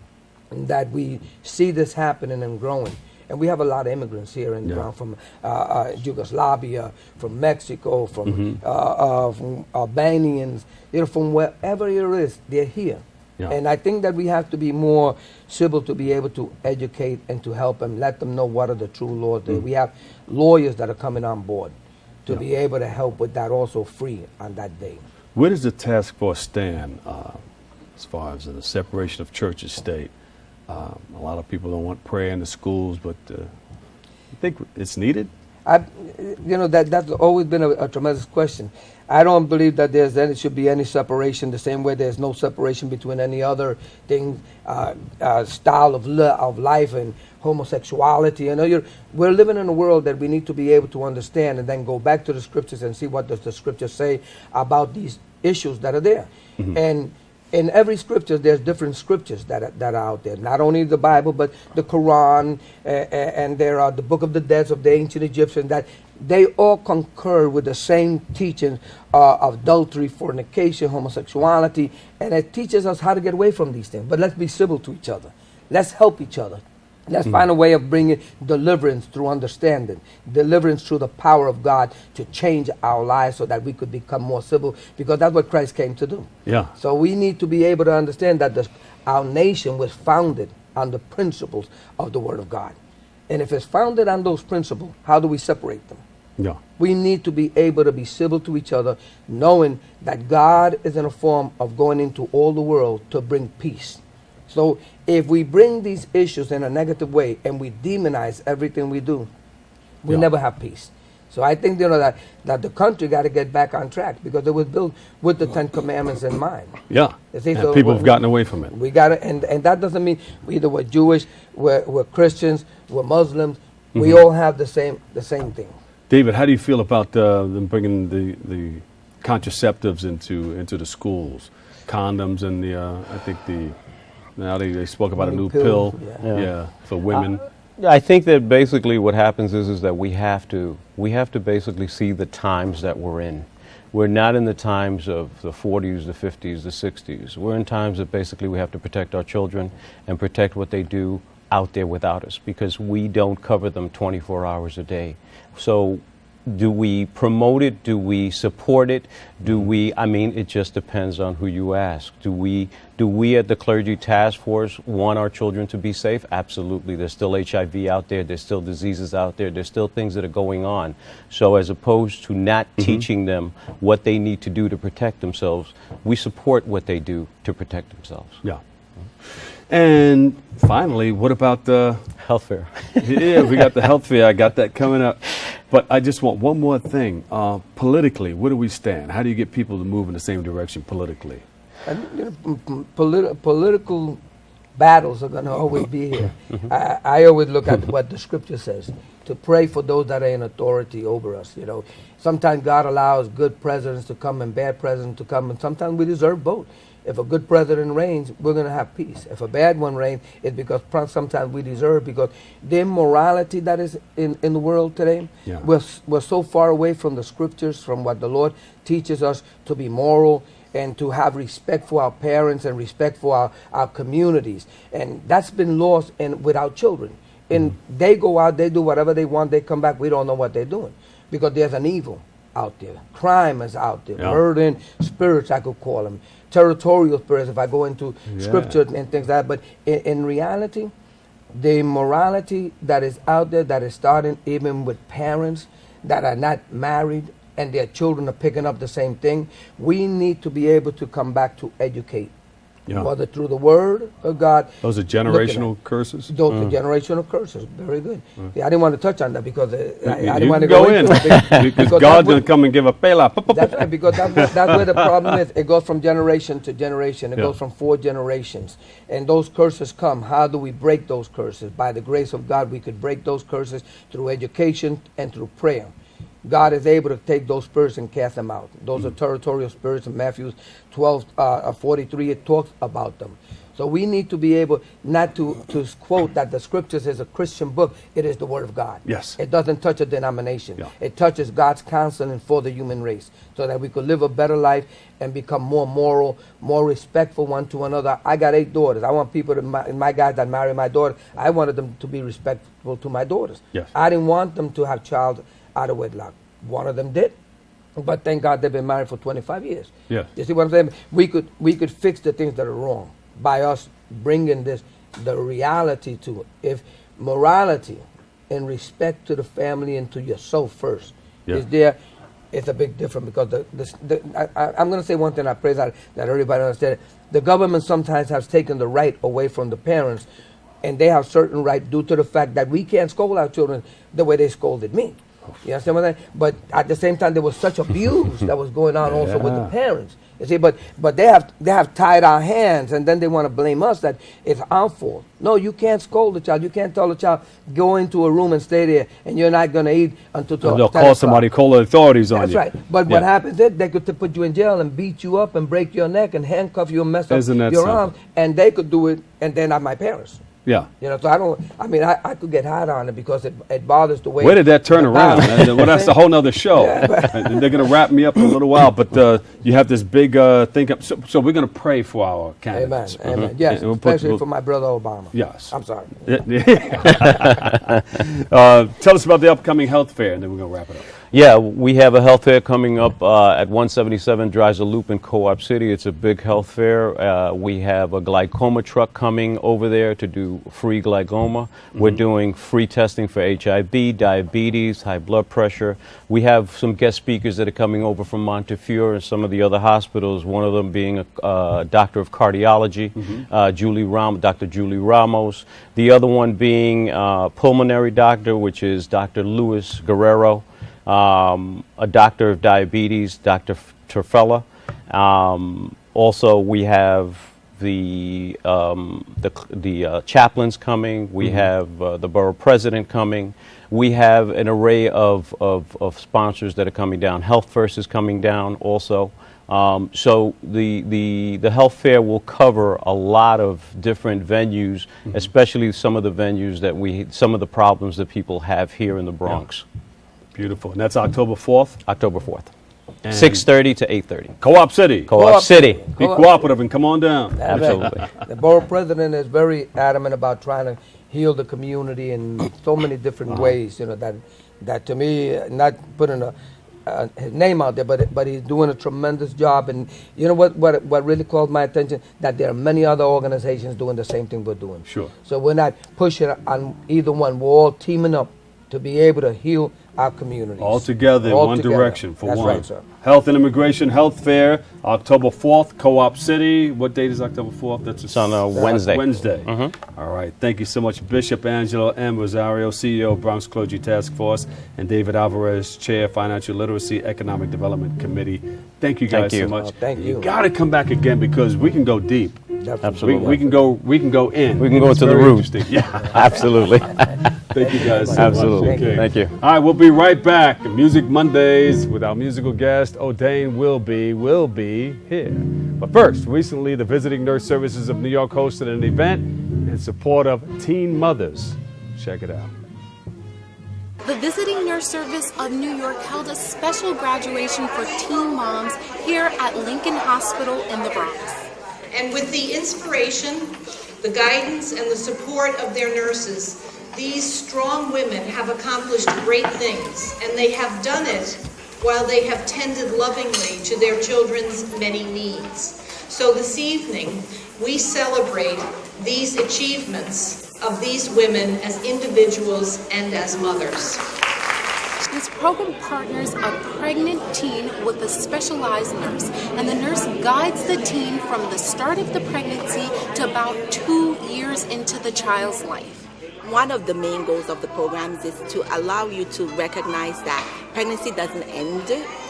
[SPEAKER 29] that we see this happening and growing. And we have a lot of immigrants here in the Bronx, from Yugoslavia, from Mexico, from Albanians, you know, from wherever it is, they're here.
[SPEAKER 2] Yeah.
[SPEAKER 29] And I think that we have to be more civil to be able to educate and to help them, let them know what are the true laws. We have lawyers that are coming on board to be able to help with that also free on that day.
[SPEAKER 2] Where does the task force stand as far as the separation of church and state? A lot of people don't want prayer in the schools, but you think it's needed?
[SPEAKER 29] You know, that's always been a tremendous question. I don't believe that should be any separation, the same way there's no separation between any other thing, style of life and homosexuality. You know, we're living in a world that we need to be able to understand and then go back to the scriptures and see what does the scriptures say about these issues that are there. And in every scripture, there's different scriptures that are out there. Not only the Bible, but the Quran, and there are the Book of the Dead of the ancient Egyptians, that they all concur with the same teachings of adultery, fornication, homosexuality, and it teaches us how to get away from these things. But let's be civil to each other. Let's help each other. Let's find a way of bringing deliverance through understanding, deliverance through the power of God to change our lives so that we could become more civil, because that's what Christ came to do.
[SPEAKER 2] Yeah.
[SPEAKER 29] So we need to be able to understand that our nation was founded on the principles of the Word of God. And if it's founded on those principles, how do we separate them?
[SPEAKER 2] Yeah.
[SPEAKER 29] We need to be able to be civil to each other, knowing that God is in a form of going into all the world to bring peace. So if we bring these issues in a negative way and we demonize everything we do, we never have peace. So I think, you know, that the country got to get back on track, because it was built with the 10 Commandments in mind.
[SPEAKER 2] Yeah.
[SPEAKER 29] You see,
[SPEAKER 2] And
[SPEAKER 29] so
[SPEAKER 2] people have gotten away from it.
[SPEAKER 29] We got to, and that doesn't mean either we're Jewish, we're Christians, we're Muslims. We all have the same thing.
[SPEAKER 2] David, how do you feel about them bringing the contraceptives into the schools, condoms, and now they spoke about a new pill, for women.
[SPEAKER 1] I think that basically what happens is that we have to basically see the times that we're in. We're not in the times of the 40s, the 50s, the 60s. We're in times that basically we have to protect our children and protect what they do out there without us, because we don't cover them 24 hours a day. So do we promote it? Do we support it? It just depends on who you ask. Do we at the Clergy Task Force want our children to be safe? Absolutely. There's still HIV out there. There's still diseases out there. There's still things that are going on. So as opposed to not teaching them what they need to do to protect themselves, we support what they do to protect themselves.
[SPEAKER 2] Yeah. And finally, what about the
[SPEAKER 1] health fair?
[SPEAKER 2] Yeah, we got the health fair. I got that coming up. But I just want one more thing. Politically, where do we stand? How do you get people to move in the same direction politically?
[SPEAKER 29] Political battles are going to always be here. I always look at what the scripture says, to pray for those that are in authority over us. You know, sometimes God allows good presidents to come and bad presidents to come, and sometimes we deserve both. If a good president reigns, we're going to have peace. If a bad one reigns, it's because sometimes we deserve, because the immorality that is in the world today, we're so far away from the scriptures, from what the Lord teaches us to be moral and to have respect for our parents and respect for our communities. And that's been lost with our children. And they go out, they do whatever they want, they come back, we don't know what they're doing, because there's an evil out there. Crime is out there. Murdering spirits, I could call them. Territorial spirits, if I go into scripture and things like that. But in reality, the morality that is out there, that is starting even with parents that are not married and their children are picking up the same thing, we need to be able to come back to educate. Whether through the word of God.
[SPEAKER 2] Those are generational curses?
[SPEAKER 29] Those are generational curses. Very good. See, I didn't want to touch on that because I didn't want to
[SPEAKER 2] go into it. Because God's going to come and give a pela.
[SPEAKER 29] That's right, because that's where the problem is. It goes from generation to generation. It goes from 4 generations. And those curses come. How do we break those curses? By the grace of God, we could break those curses through education and through prayer. God is able to take those spirits and cast them out. Those are territorial spirits. In Matthew 12:43, it talks about them. So we need to be able not to quote that the scriptures is a Christian book. It is the word of God.
[SPEAKER 2] Yes.
[SPEAKER 29] It doesn't touch a denomination. It touches God's counseling for the human race, so that we could live a better life and become more moral, more respectful one to another. I got 8 daughters. I want people, my guys that marry my daughter, I wanted them to be respectful to my daughters.
[SPEAKER 2] Yes.
[SPEAKER 29] I didn't want them to have child out of wedlock. One of them did, but thank God they've been married for 25 years.
[SPEAKER 2] Yeah.
[SPEAKER 29] You see what I'm saying? We could fix the things that are wrong by us bringing the reality to it. If morality and respect to the family and to yourself first is there, it's a big difference, because I'm going to say one thing I pray that everybody understands. The government sometimes has taken the right away from the parents, and they have certain right due to the fact that we can't scold our children the way they scolded me. You understand what I'm saying? But at the same time, there was such abuse that was going on also with the parents. You see, but they have tied our hands, and then they want to blame us that it's our fault. No, you can't scold the child. You can't tell the child, go into a room and stay there, and you're not going to eat until 12
[SPEAKER 2] they'll call somebody, call the authorities on you.
[SPEAKER 29] That's right. But what happens is they could put you in jail and beat you up and break your neck and handcuff you and mess up your arm, and they could do it, and they're not my parents.
[SPEAKER 2] Yeah.
[SPEAKER 29] You know, so I could get hot on it because it bothers the way.
[SPEAKER 2] Where did that turn around? Well, that's a whole nother show. They're going to wrap me up in a little while, but you have this big thing up. So we're going to pray for our candidates.
[SPEAKER 29] Amen. Amen. Yes, especially for my brother Obama.
[SPEAKER 2] Yes.
[SPEAKER 29] I'm sorry.
[SPEAKER 2] Tell us about the upcoming health fair, and then we're going to wrap it up.
[SPEAKER 1] Yeah, we have a health fair coming up at 177 Dreiser Loop in Co-op City. It's a big health fair. We have a glaucoma truck coming over there to do free glaucoma. We're doing free testing for HIV, diabetes, high blood pressure. We have some guest speakers that are coming over from Montefiore and some of the other hospitals, one of them being a doctor of cardiology, Dr. Julie Ramos. The other one being a pulmonary doctor, which is Dr. Luis Guerrero. A doctor of diabetes, Dr. Terfella. Also, we have the chaplains coming. We have the borough president coming. We have an array of sponsors that are coming down. Health First is coming down also. So the health fair will cover a lot of different venues, especially some of the venues that some of the problems that people have here in the Bronx.
[SPEAKER 2] Yeah. Beautiful. And that's October 4th?
[SPEAKER 1] October 4th. 6:30 to 8:30.
[SPEAKER 2] Co-op City.
[SPEAKER 1] Co-op City.
[SPEAKER 2] Be cooperative and come on down.
[SPEAKER 1] Absolutely.
[SPEAKER 29] The borough president is very adamant about trying to heal the community in so many different ways. You know, that to me, not putting his name out there, but he's doing a tremendous job. And you know what really called my attention? That there are many other organizations doing the same thing we're doing.
[SPEAKER 2] Sure.
[SPEAKER 29] So we're not pushing on either one. We're all teaming up to be able to heal our communities.
[SPEAKER 2] All together in
[SPEAKER 29] All
[SPEAKER 2] one
[SPEAKER 29] together.
[SPEAKER 2] direction for
[SPEAKER 29] That's
[SPEAKER 2] one.
[SPEAKER 29] right, sir.
[SPEAKER 2] Health and Immigration Health Fair, October 4th, Co-op City. What date is October 4th? That's
[SPEAKER 3] on Wednesday.
[SPEAKER 2] Wednesday. All right. Thank you so much, Bishop Angelo M. Rosario, CEO of Bronx Clergy Task Force, and David Alvarez, Chair, Financial Literacy Economic Development Committee. Thank you guys so much.
[SPEAKER 29] Thank you.
[SPEAKER 2] You got to come back again because we can go deep.
[SPEAKER 3] Absolutely.
[SPEAKER 2] We can go in.
[SPEAKER 3] We can go
[SPEAKER 2] It's
[SPEAKER 3] to the
[SPEAKER 2] very
[SPEAKER 3] root.
[SPEAKER 2] interesting. Yeah.
[SPEAKER 3] Absolutely.
[SPEAKER 2] Thank you guys so
[SPEAKER 3] Absolutely.
[SPEAKER 2] much. Okay.
[SPEAKER 3] Thank you.
[SPEAKER 2] All right, we'll be right back. Music Mondays with our musical guest, ODay will be here. But first, recently the Visiting Nurse Services of New York hosted an event in support of teen mothers. Check it out.
[SPEAKER 4] The Visiting Nurse Service of New York held a special graduation for teen moms here at Lincoln Hospital in the Bronx.
[SPEAKER 5] And with the inspiration, the guidance, and the support of their nurses, these strong women have accomplished great things, and they have done it while they have tended lovingly to their children's many needs. So this evening, we celebrate these achievements of these women as individuals and as mothers.
[SPEAKER 4] This program partners a pregnant teen with a specialized nurse, and the nurse guides the teen from the start of the pregnancy to about 2 years into the child's life.
[SPEAKER 6] One of the main goals of the programs is to allow you to recognize that pregnancy doesn't end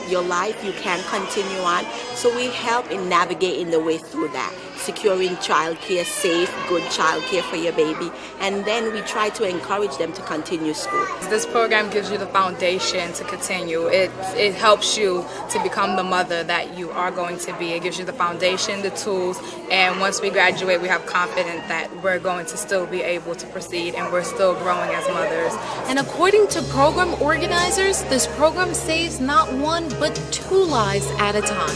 [SPEAKER 6] your life, you can continue on. So we help in navigating the way through that, securing childcare, safe, good childcare for your baby, and then we try to encourage them to continue school.
[SPEAKER 7] This program gives you the foundation to continue. It helps you to become the mother that you are going to be. It gives you the foundation, the tools, and once we graduate, we have confidence that we're going to still be able to proceed and we're still growing as mothers.
[SPEAKER 4] And according to program organizers, this program saves not one but 2 lives at a time.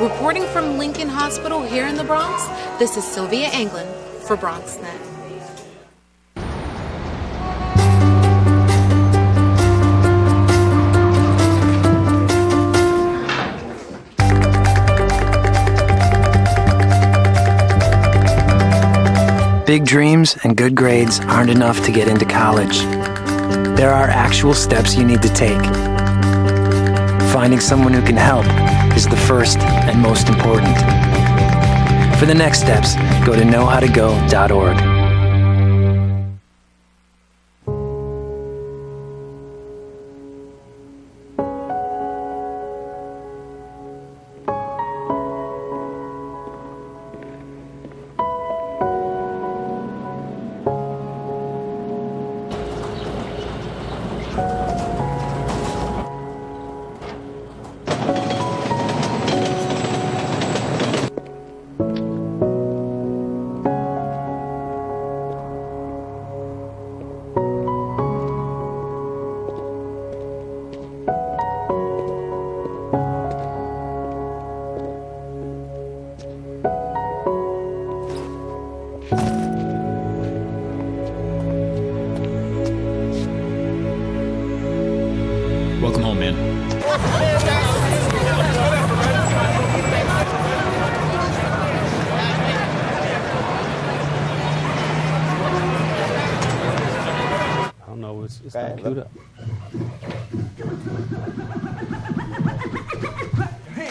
[SPEAKER 4] Reporting from Lincoln Hospital here in the Bronx, this is Sylvia Anglin for BronxNet.
[SPEAKER 8] Big dreams and good grades aren't enough to get into college. There are actual steps you need to take. Finding someone who can help is the first and most important. For the next steps, go to knowhowtogo.org.
[SPEAKER 9] Welcome home, man.
[SPEAKER 2] I don't know. It's not queued up.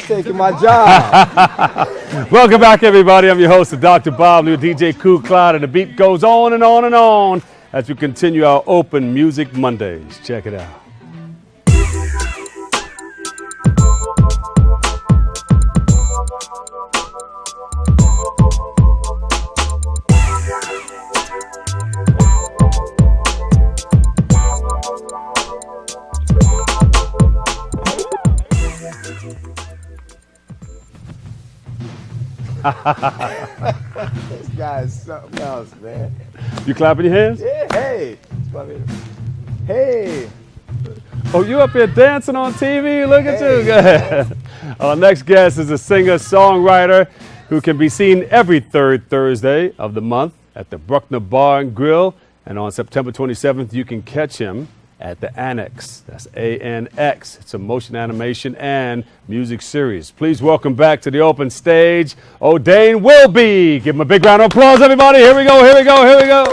[SPEAKER 29] Taking my job.
[SPEAKER 2] Welcome back, everybody. I'm your host, Dr. Bob, new DJ Cool Cloud, and the beat goes on and on and on as we continue our Open Music Mondays. Check it out.
[SPEAKER 29] This guy is something else, man.
[SPEAKER 2] You clapping your hands?
[SPEAKER 29] Yeah, hey. Hey.
[SPEAKER 2] Oh, you up here dancing on TV? Look at you. Go ahead. Our next guest is a singer-songwriter who can be seen every third Thursday of the month at the Bruckner Bar and Grill. And on September 27th, you can catch him at the Annex. That's ANX. It's a motion animation and music series. Please welcome back to the open stage, ODay will be. Give him a big round of applause, everybody. Here we go, here we go, here we go.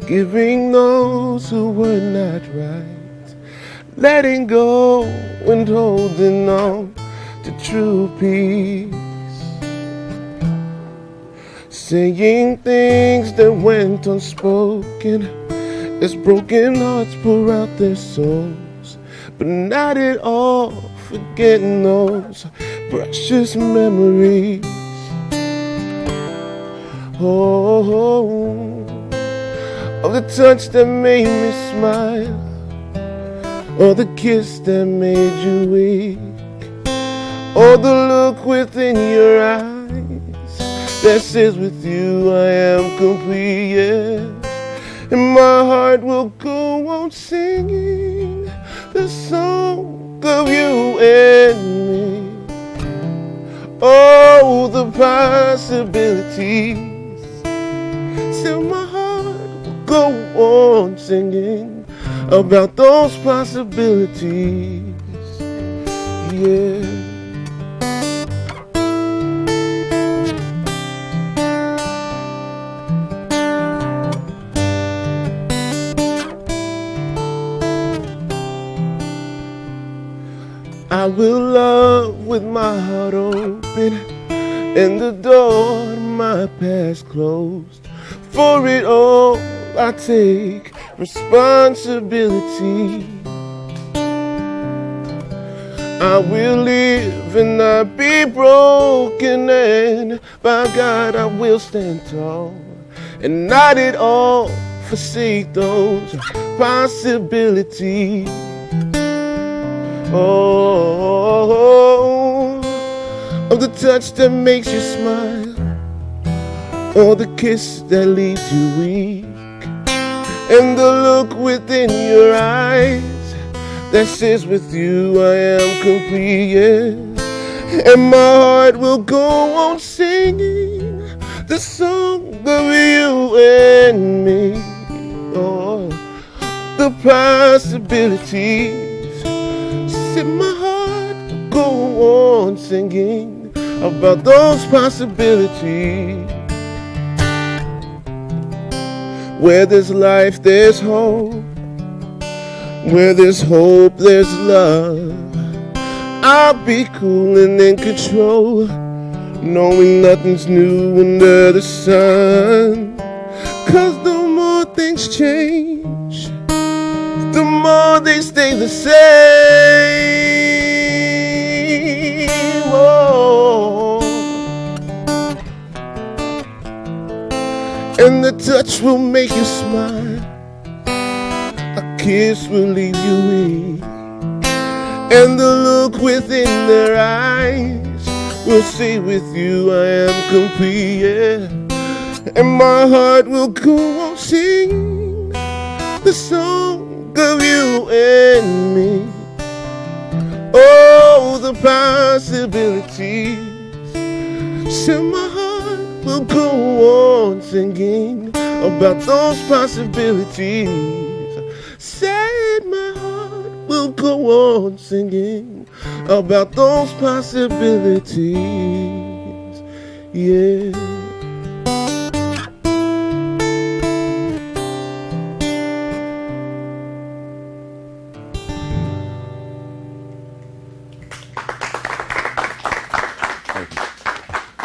[SPEAKER 3] forgiving those who were not right, letting go and holding on to true peace, saying things that went unspoken as broken hearts pour out their souls, but not at all forgetting those precious memories. Oh, of the touch that made me smile, or the kiss that made you weak, or the look within your eyes that says with you I am complete, yes. And my heart will go on singing the song of you and me. Oh, the possibilities. Still my heart will go on singing about those possibilities, yeah. I will love with my heart open and the door to my past closed. For it all I take responsibility. I will live and not be broken, and by God I will stand tall and not at all forsake those possibilities. Oh, of the touch that makes you smile, or the kiss that leaves you weak, and the look within your eyes that says with you I am complete, yeah. And my heart will go on singing the song of you and me. Oh, the possibilities. Said my heart will go on singing about those possibilities. Where there's life, there's hope. Where there's hope, there's love. I'll be cool and in control, knowing nothing's new under the sun. 'Cause the more things change, the more they stay the same. Oh. And the touch will make you smile, a kiss will leave you weak, and the look within their eyes will say with you I am complete, yeah. And my heart will go on singing the song of you and me. Oh, the possibilities. So my heart will go on singing about those possibilities. Said my heart will go on singing about those possibilities, yeah.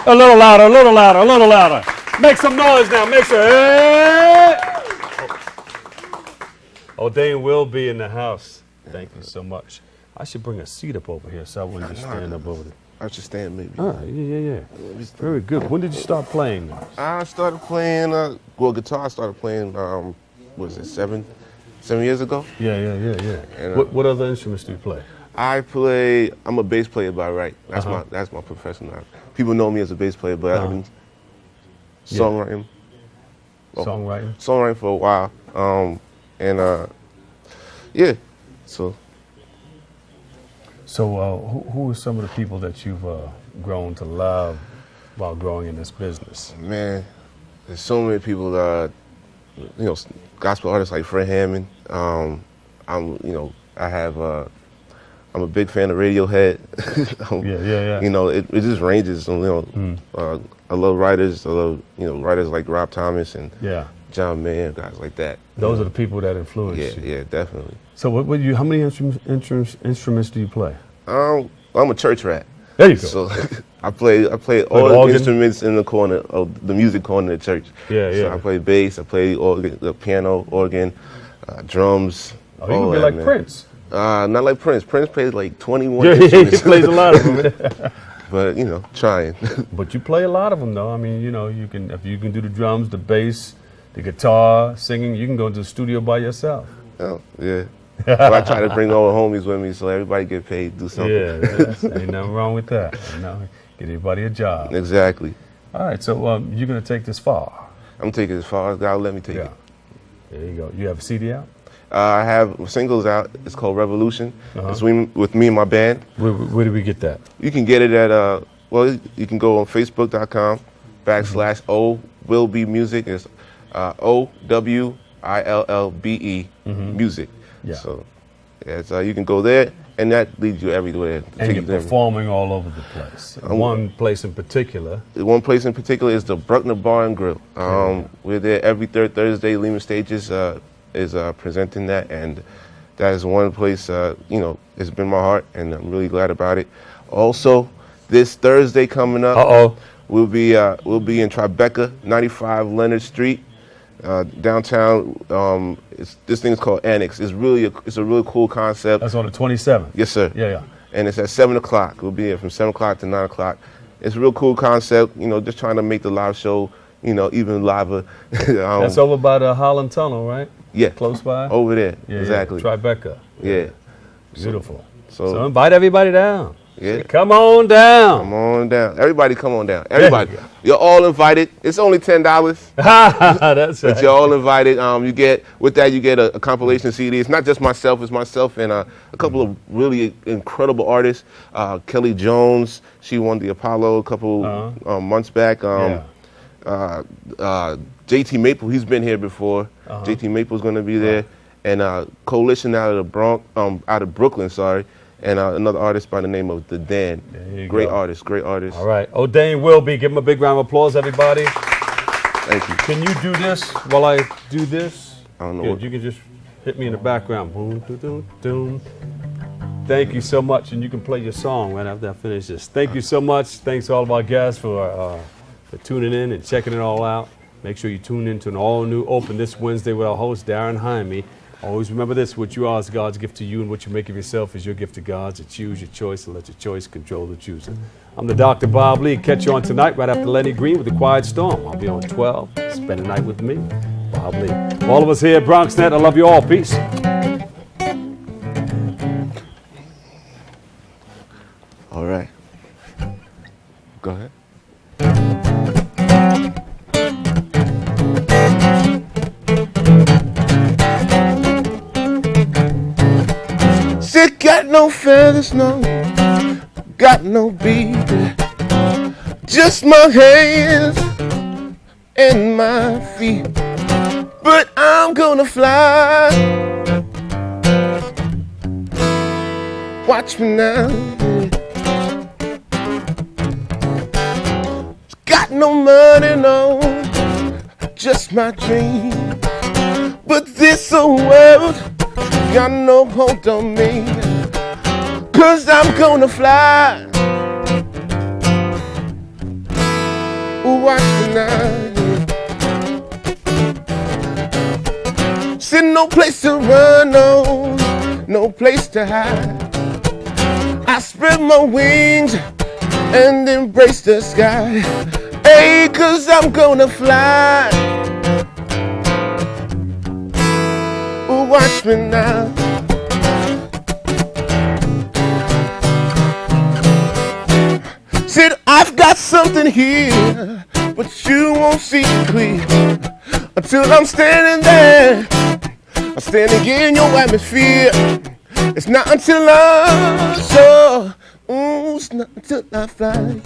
[SPEAKER 2] A little louder, a little louder, a little louder. Make some noise now. Make sure. Hey! ODay will be in the house. Thank you so much. I should bring a seat up over here so I wouldn't just stand up over there.
[SPEAKER 3] I should stand maybe.
[SPEAKER 2] All right, yeah. Very good. When did you start playing?
[SPEAKER 3] I started playing, guitar I started playing, was it 7 years ago?
[SPEAKER 2] Yeah. And, what other instruments do you play?
[SPEAKER 3] I'm a bass player by right. That's my profession now. People know me as a bass player, but I've been songwriting.
[SPEAKER 2] Songwriting?
[SPEAKER 3] Songwriting for a while. Yeah, so.
[SPEAKER 2] So who are some of the people that you've grown to love while growing in this business?
[SPEAKER 3] Man, there's so many people gospel artists like Fred Hammond. I have I'm a big fan of Radiohead.
[SPEAKER 2] Yeah.
[SPEAKER 3] You know, it just ranges. You know, I love writers. I love writers like Rob Thomas and John Mayer, guys like that.
[SPEAKER 2] Those are the people that influence you.
[SPEAKER 3] Yeah, definitely.
[SPEAKER 2] So how many instruments do you play?
[SPEAKER 3] I'm a church rat.
[SPEAKER 2] There you go.
[SPEAKER 3] So I play all the instruments in the corner of the music corner of the church. So I play bass, I play organ, the piano, organ, drums.
[SPEAKER 2] Oh, you can be like Prince.
[SPEAKER 3] Not like Prince. Prince plays like 21
[SPEAKER 2] he
[SPEAKER 3] instruments.
[SPEAKER 2] plays a lot of them.
[SPEAKER 3] But trying.
[SPEAKER 2] But you play a lot of them, though. I mean, if you can do the drums, the bass, the guitar, singing, you can go to the studio by yourself.
[SPEAKER 3] Oh, yeah. So I try to bring all the homies with me so everybody get paid, do something.
[SPEAKER 2] Yeah, ain't nothing wrong with that. Get everybody a job.
[SPEAKER 3] Exactly.
[SPEAKER 2] All right, so you're going to take this far.
[SPEAKER 3] I'm taking it as far as God let me take it.
[SPEAKER 2] There you go. You have a CD out?
[SPEAKER 3] I have singles out. It's called Revolution. It's with me and my band.
[SPEAKER 2] Where do we get that?
[SPEAKER 3] You can get it at, you can go on Facebook.com/O Will Be Music. It's OWILLBE Music.
[SPEAKER 2] Yeah.
[SPEAKER 3] So you can go there, and that leads you everywhere.
[SPEAKER 2] And you're performing all over the place. One place in particular.
[SPEAKER 3] One place in particular is the Bruckner Bar and Grill. We're there every third Thursday. Lehman Stages is presenting that, and that is one place, it's been my heart, and I'm really glad about it. Also, this Thursday coming up, we'll be in Tribeca, 95 Leonard Street, downtown. This thing is called Annex. It's a really cool concept.
[SPEAKER 2] That's on the 27th.
[SPEAKER 3] Yes, sir.
[SPEAKER 2] Yeah.
[SPEAKER 3] And it's at 7 o'clock. We'll be here from 7 o'clock to 9 o'clock. It's a real cool concept. Just trying to make the live show, even liver.
[SPEAKER 2] That's over by the Holland Tunnel, right?
[SPEAKER 3] Yeah.
[SPEAKER 2] Close by?
[SPEAKER 3] Over there.
[SPEAKER 2] Yeah,
[SPEAKER 3] exactly.
[SPEAKER 2] Tribeca.
[SPEAKER 3] Yeah.
[SPEAKER 2] Beautiful.
[SPEAKER 3] So
[SPEAKER 2] invite everybody down.
[SPEAKER 3] Yeah.
[SPEAKER 2] Come on down.
[SPEAKER 3] Come on down. Everybody come on down. Everybody. You're all invited. It's only $10.
[SPEAKER 2] That's right.
[SPEAKER 3] But you're all invited. You get a compilation CD. It's not just myself. It's myself and a couple of really incredible artists. Kelly Jones, she won the Apollo a couple months back. JT Maple, he's been here before. JT Maple's going to be there. And Coalition out of the Bronx, out of Brooklyn, sorry. And another artist by the name of The Dan. Great artist. All
[SPEAKER 2] right. ODay will be. Give him a big round of applause, everybody.
[SPEAKER 3] Thank you.
[SPEAKER 2] Can you do this while I do this?
[SPEAKER 3] I don't know.
[SPEAKER 2] You can just hit me in the background. Boom, boom, boom, boom. Thank you so much. And you can play your song right after I finish this. Thank you so much. Thanks to all of our guests for tuning in and checking it all out. Make sure you tune in to an all-new Open this Wednesday with our host, Darren Jaime. Always remember this, what you are is God's gift to you, and what you make of yourself is your gift to God. So choose your choice and let your choice control the choosing. I'm the Dr. Bob Lee. Catch you on tonight right after Lenny Green with The Quiet Storm. I'll be on 12. Spend the night with me, Bob Lee. All of us here at BronxNet, I love you all. Peace.
[SPEAKER 3] All right. Go ahead. Said got no feathers, no, got no beat, just my hands and my feet, but I'm gonna fly. Watch me now. Got no money, no, just my dream, but this old world got no hold on me, 'cause I'm gonna fly. Watch me now. Said no place to run, no place to hide. I spread my wings and embrace the sky. Hey, 'cause I'm gonna fly. Watch me now. Said I've got something here, but you won't see it clear until I'm standing there. I'm standing in your atmosphere. It's not until I'm sure. It's not until I fly.